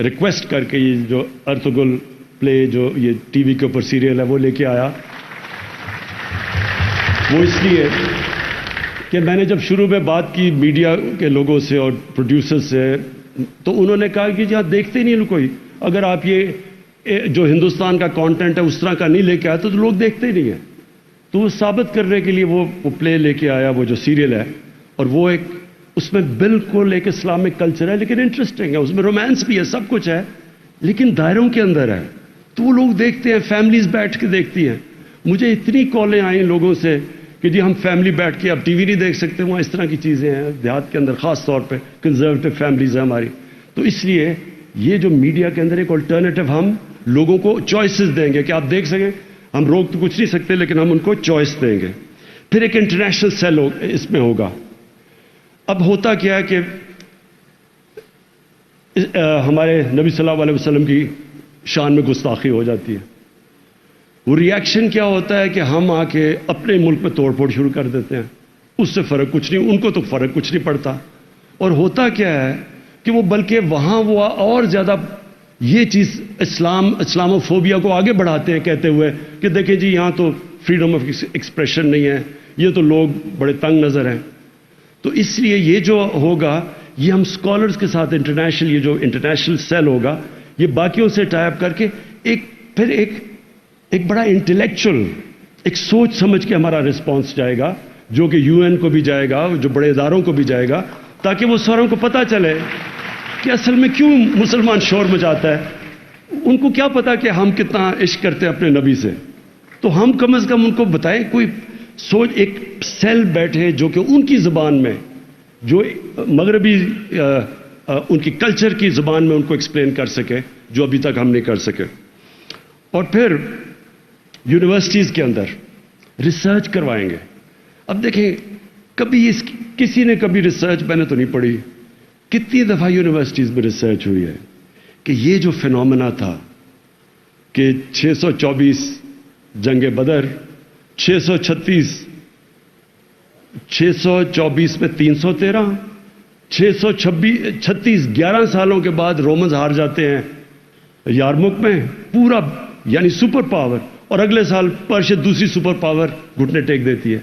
ریکویسٹ کر کے یہ جو ارطغرل پلے، جو یہ ٹی وی کے اوپر سیریل ہے، وہ لے کے آیا. وہ اس لیے کہ میں نے جب شروع میں بات کی میڈیا کے لوگوں سے اور پروڈیوسر سے، تو انہوں نے کہا کہ جہاں دیکھتے نہیں کوئی، اگر آپ یہ جو ہندوستان کا کانٹینٹ ہے اس طرح کا نہیں لے کے آیا تو لوگ دیکھتے ہی نہیں ہیں. تو وہ ثابت کرنے کے لیے وہ پلے لے کے آیا، وہ جو سیریل ہے، اور وہ ایک اس میں بالکل ایک اسلامک کلچر ہے، لیکن انٹرسٹنگ ہے، اس میں رومانس بھی ہے، سب کچھ ہے، لیکن دائروں کے اندر ہے. تو وہ لوگ دیکھتے ہیں، فیملیز بیٹھ کے دیکھتی ہیں. مجھے اتنی کالیں آئیں لوگوں سے کہ جی ہم فیملی بیٹھ کے اب ٹی وی نہیں دیکھ سکتے، وہاں اس طرح کی چیزیں ہیں دیہات کے اندر، خاص طور پہ کنزرویٹو فیملیز ہیں ہماری. تو اس لیے یہ جو میڈیا کے اندر ایک آلٹرنیٹو ہم لوگوں کو چوائسز دیں گے کہ آپ دیکھ سکیں. ہم روک تو کچھ نہیں سکتے لیکن ہم ان کو چوائس دیں گے. پھر ایک انٹرنیشنل سیل اس میں ہوگا. اب ہوتا کیا ہے کہ ہمارے نبی صلی اللہ علیہ وسلم کی شان میں گستاخی ہو جاتی ہے. وہ ریئیکشن کیا ہوتا ہے کہ ہم آ کے اپنے ملک میں توڑ پھوڑ شروع کر دیتے ہیں. اس سے فرق کچھ نہیں، ان کو تو فرق کچھ نہیں پڑتا. اور ہوتا کیا ہے کہ وہ بلکہ وہاں وہ اور زیادہ یہ چیز اسلاموفوبیا کو آگے بڑھاتے ہیں، کہتے ہوئے کہ دیکھیں جی یہاں تو فریڈم آف ایکسپریشن نہیں ہے، یہ تو لوگ بڑے تنگ نظر ہیں. تو اس لیے یہ جو ہوگا یہ ہم اسکالرس کے ساتھ انٹرنیشنل، یہ جو انٹرنیشنل سیل ہوگا یہ باقیوں سے ٹائی اپ کر کے پھر ایک بڑا انٹلیکچوئل ایک سوچ سمجھ کے ہمارا رسپانس جائے گا، جو کہ یو این کو بھی جائے گا، جو بڑے اداروں کو بھی جائے گا، تاکہ وہ ساروں کو پتہ چلے کہ اصل میں کیوں مسلمان شور مچاتا ہے. ان کو کیا پتا کہ ہم کتنا عشق کرتے ہیں اپنے نبی سے. تو ہم کم از کم ان کو بتائیں، کوئی سوچ، ایک سیل بیٹھے جو کہ ان کی زبان میں، جو مغربی ان کی کلچر کی زبان میں ان کو ایکسپلین کر سکے، جو ابھی تک ہم نہیں کر سکے. اور پھر یونیورسٹیز کے اندر ریسرچ کروائیں گے. اب دیکھیں کبھی کسی نے کبھی ریسرچ میں نے تو نہیں پڑھی، کتنی دفعہ یونیورسٹیز میں ریسرچ ہوئی ہے کہ یہ جو فینومینا تھا کہ 624 جنگ بدر، 636 624 میں 313، 636 11 سالوں کے بعد رومنز ہار جاتے ہیں یارمک میں، پورا یعنی سپر پاور، اور اگلے سال پرشیا دوسری سپر پاور گھٹنے ٹیک دیتی ہے.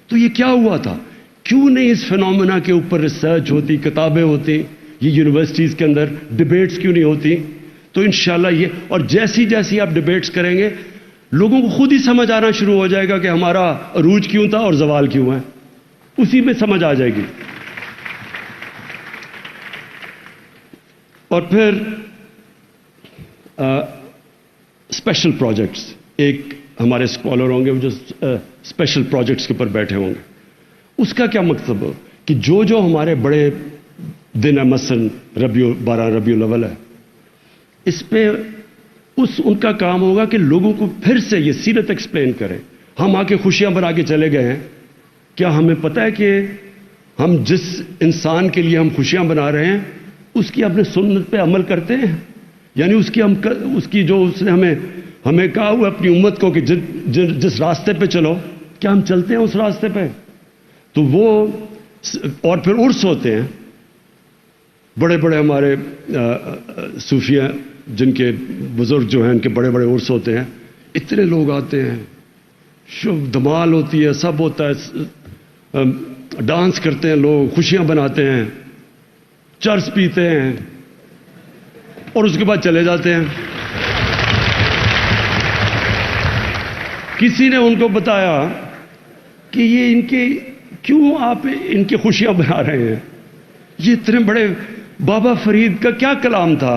تو یہ کیا ہوا تھا؟ کیوں نہیں اس فینومینا کے اوپر ریسرچ ہوتی، کتابیں ہوتی، یہ یونیورسٹیز کے اندر ڈبیٹس کیوں نہیں ہوتی؟ تو انشاءاللہ یہ، اور جیسی جیسی آپ ڈبیٹس کریں گے لوگوں کو خود ہی سمجھ آنا شروع ہو جائے گا کہ ہمارا عروج کیوں تھا اور زوال کیوں ہے، اسی میں سمجھ آ جائے گی. اور پھر اسپیشل پروجیکٹس، ایک ہمارے اسکالر ہوں گے جو اسپیشل پروجیکٹس کے اوپر بیٹھے ہوں گے. اس کا کیا مقصد ہو کہ جو ہمارے بڑے دن ہے، مثلاً 12 ربیع الاول ہے، اس پہ ان کا کام ہوگا کہ لوگوں کو پھر سے یہ سیرت ایکسپلین کریں. ہم آ کے خوشیاں بنا کے چلے گئے ہیں، کیا ہمیں پتہ ہے کہ ہم جس انسان کے لیے ہم خوشیاں بنا رہے ہیں اس کی اپنے سنت پہ عمل کرتے ہیں؟ یعنی اس کی جو اس نے ہمیں کہا ہوا اپنی امت کو کہ جس راستے پہ چلو، کیا ہم چلتے ہیں اس راستے پہ؟ تو وہ، اور پھر عرس ہوتے ہیں، بڑے بڑے ہمارے صوفیہ جن کے بزرگ جو ہیں ان کے بڑے بڑے عرس ہوتے ہیں، اتنے لوگ آتے ہیں، دھمال ہوتی ہے، سب ہوتا ہے، ڈانس کرتے ہیں لوگ، خوشیاں بناتے ہیں، چرس پیتے ہیں اور اس کے بعد چلے جاتے ہیں. کسی نے ان کو بتایا کہ یہ کیوں آپ ان کی خوشیاں بنا رہے ہیں؟ یہ اتنے بڑے بابا فرید کا کیا کلام تھا،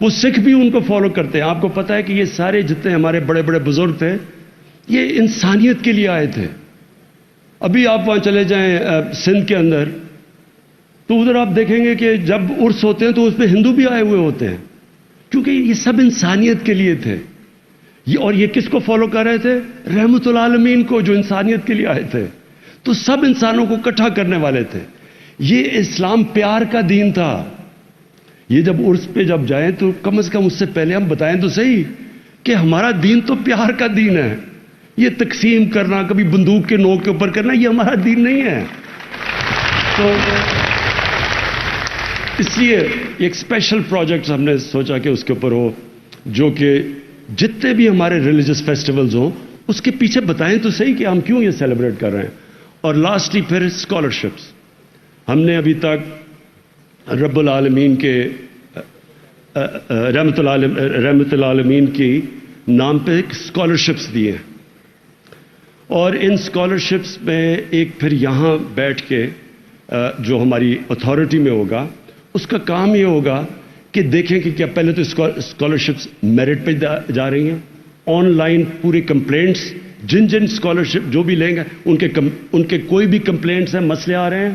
وہ سکھ بھی ان کو فالو کرتے ہیں. آپ کو پتہ ہے کہ یہ سارے جتنے ہمارے بڑے بڑے بزرگ تھے یہ انسانیت کے لیے آئے تھے. ابھی آپ وہاں چلے جائیں سندھ کے اندر تو ادھر آپ دیکھیں گے کہ جب عرس ہوتے ہیں تو اس میں ہندو بھی آئے ہوئے ہوتے ہیں، کیونکہ یہ سب انسانیت کے لیے تھے. اور یہ کس کو فالو کر رہے تھے؟ رحمت العالمین کو، جو انسانیت کے لیے آئے تھے. تو سب انسانوں کو اکٹھا کرنے والے تھے. یہ اسلام پیار کا دین تھا. یہ جب عرس پہ جب جائیں تو کم از کم اس سے پہلے ہم بتائیں تو صحیح کہ ہمارا دین تو پیار کا دین ہے. یہ تقسیم کرنا، کبھی بندوق کے نوک کے اوپر کرنا، یہ ہمارا دین نہیں ہے. تو اس لیے ایک اسپیشل پروجیکٹ ہم نے سوچا کہ اس کے اوپر ہو، جو کہ جتنے بھی ہمارے ریلیجس فیسٹیولز ہوں اس کے پیچھے بتائیں تو صحیح کہ ہم کیوں یہ سیلیبریٹ کر رہے ہیں. اور لاسٹلی پھر اسکالرشپس. ہم نے ابھی تک رب العالمین کے رحمت العالمین کی نام پہ اسکالرشپس دیے ہیں، اور ان اسکالرشپس میں ایک پھر یہاں بیٹھ کے جو ہماری اتھارٹی میں ہوگا اس کا کام یہ ہوگا کہ دیکھیں کہ کیا پہلے تو اسکالرشپس میرٹ پہ جا رہی ہیں، آن لائن پوری کمپلینٹس جن جن اسکالرشپ جو بھی لیں گے ان کے کوئی بھی کمپلینٹس ہیں، مسئلے آ رہے ہیں،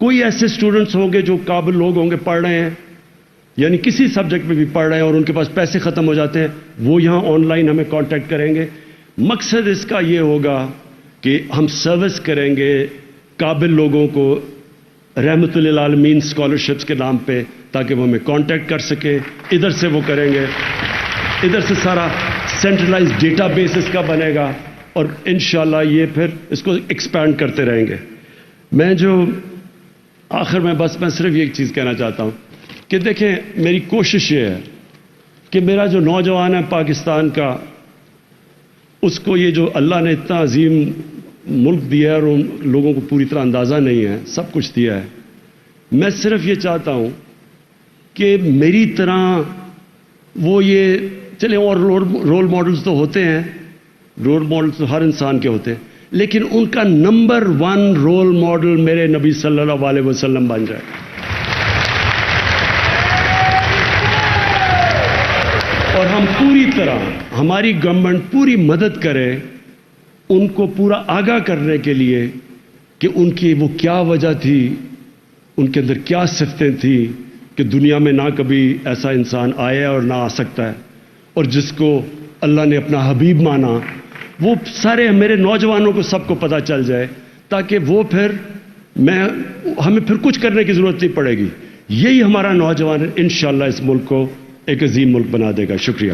کوئی ایسے اسٹوڈنٹس ہوں گے جو قابل لوگ ہوں گے، پڑھ رہے ہیں، یعنی کسی سبجیکٹ میں بھی پڑھ رہے ہیں اور ان کے پاس پیسے ختم ہو جاتے ہیں، وہ یہاں آن لائن ہمیں کانٹیکٹ کریں گے. مقصد اس کا یہ ہوگا کہ ہم سروس کریں گے قابل لوگوں کو رحمت للعالمین اسکالرشپس کے نام پہ، تاکہ وہ ہمیں کانٹیکٹ کر سکیں. ادھر سے وہ کریں گے، ادھر سے سارا سینٹرلائز ڈیٹا بیس اس کا بنے گا اور انشاءاللہ یہ پھر اس کو ایکسپینڈ کرتے رہیں گے. میں آخر میں صرف یہ ایک چیز کہنا چاہتا ہوں کہ دیکھیں، میری کوشش یہ ہے کہ میرا جو نوجوان ہے پاکستان کا، اس کو یہ جو اللہ نے اتنا عظیم ملک دیا ہے اور ان لوگوں کو پوری طرح اندازہ نہیں ہے، سب کچھ دیا ہے، میں صرف یہ چاہتا ہوں کہ میری طرح وہ یہ چلیں، اور رول ماڈلز تو ہوتے ہیں، رول ماڈلز تو ہر انسان کے ہوتے ہیں، لیکن ان کا نمبر 1 رول ماڈل میرے نبی صلی اللہ علیہ وسلم بن جائے. اور ہم پوری طرح، ہماری گورنمنٹ پوری مدد کرے ان کو پورا آگاہ کرنے کے لیے کہ ان کی وہ کیا وجہ تھی، ان کے اندر کیا صفتیں تھیں کہ دنیا میں نہ کبھی ایسا انسان آیا اور نہ آ سکتا ہے، اور جس کو اللہ نے اپنا حبیب مانا. وہ سارے میرے نوجوانوں کو سب کو پتہ چل جائے، تاکہ وہ پھر ہمیں پھر کچھ کرنے کی ضرورت نہیں پڑے گی. یہی ہمارا نوجوان انشاءاللہ اس ملک کو ایک عظیم ملک بنا دے گا. شکریہ.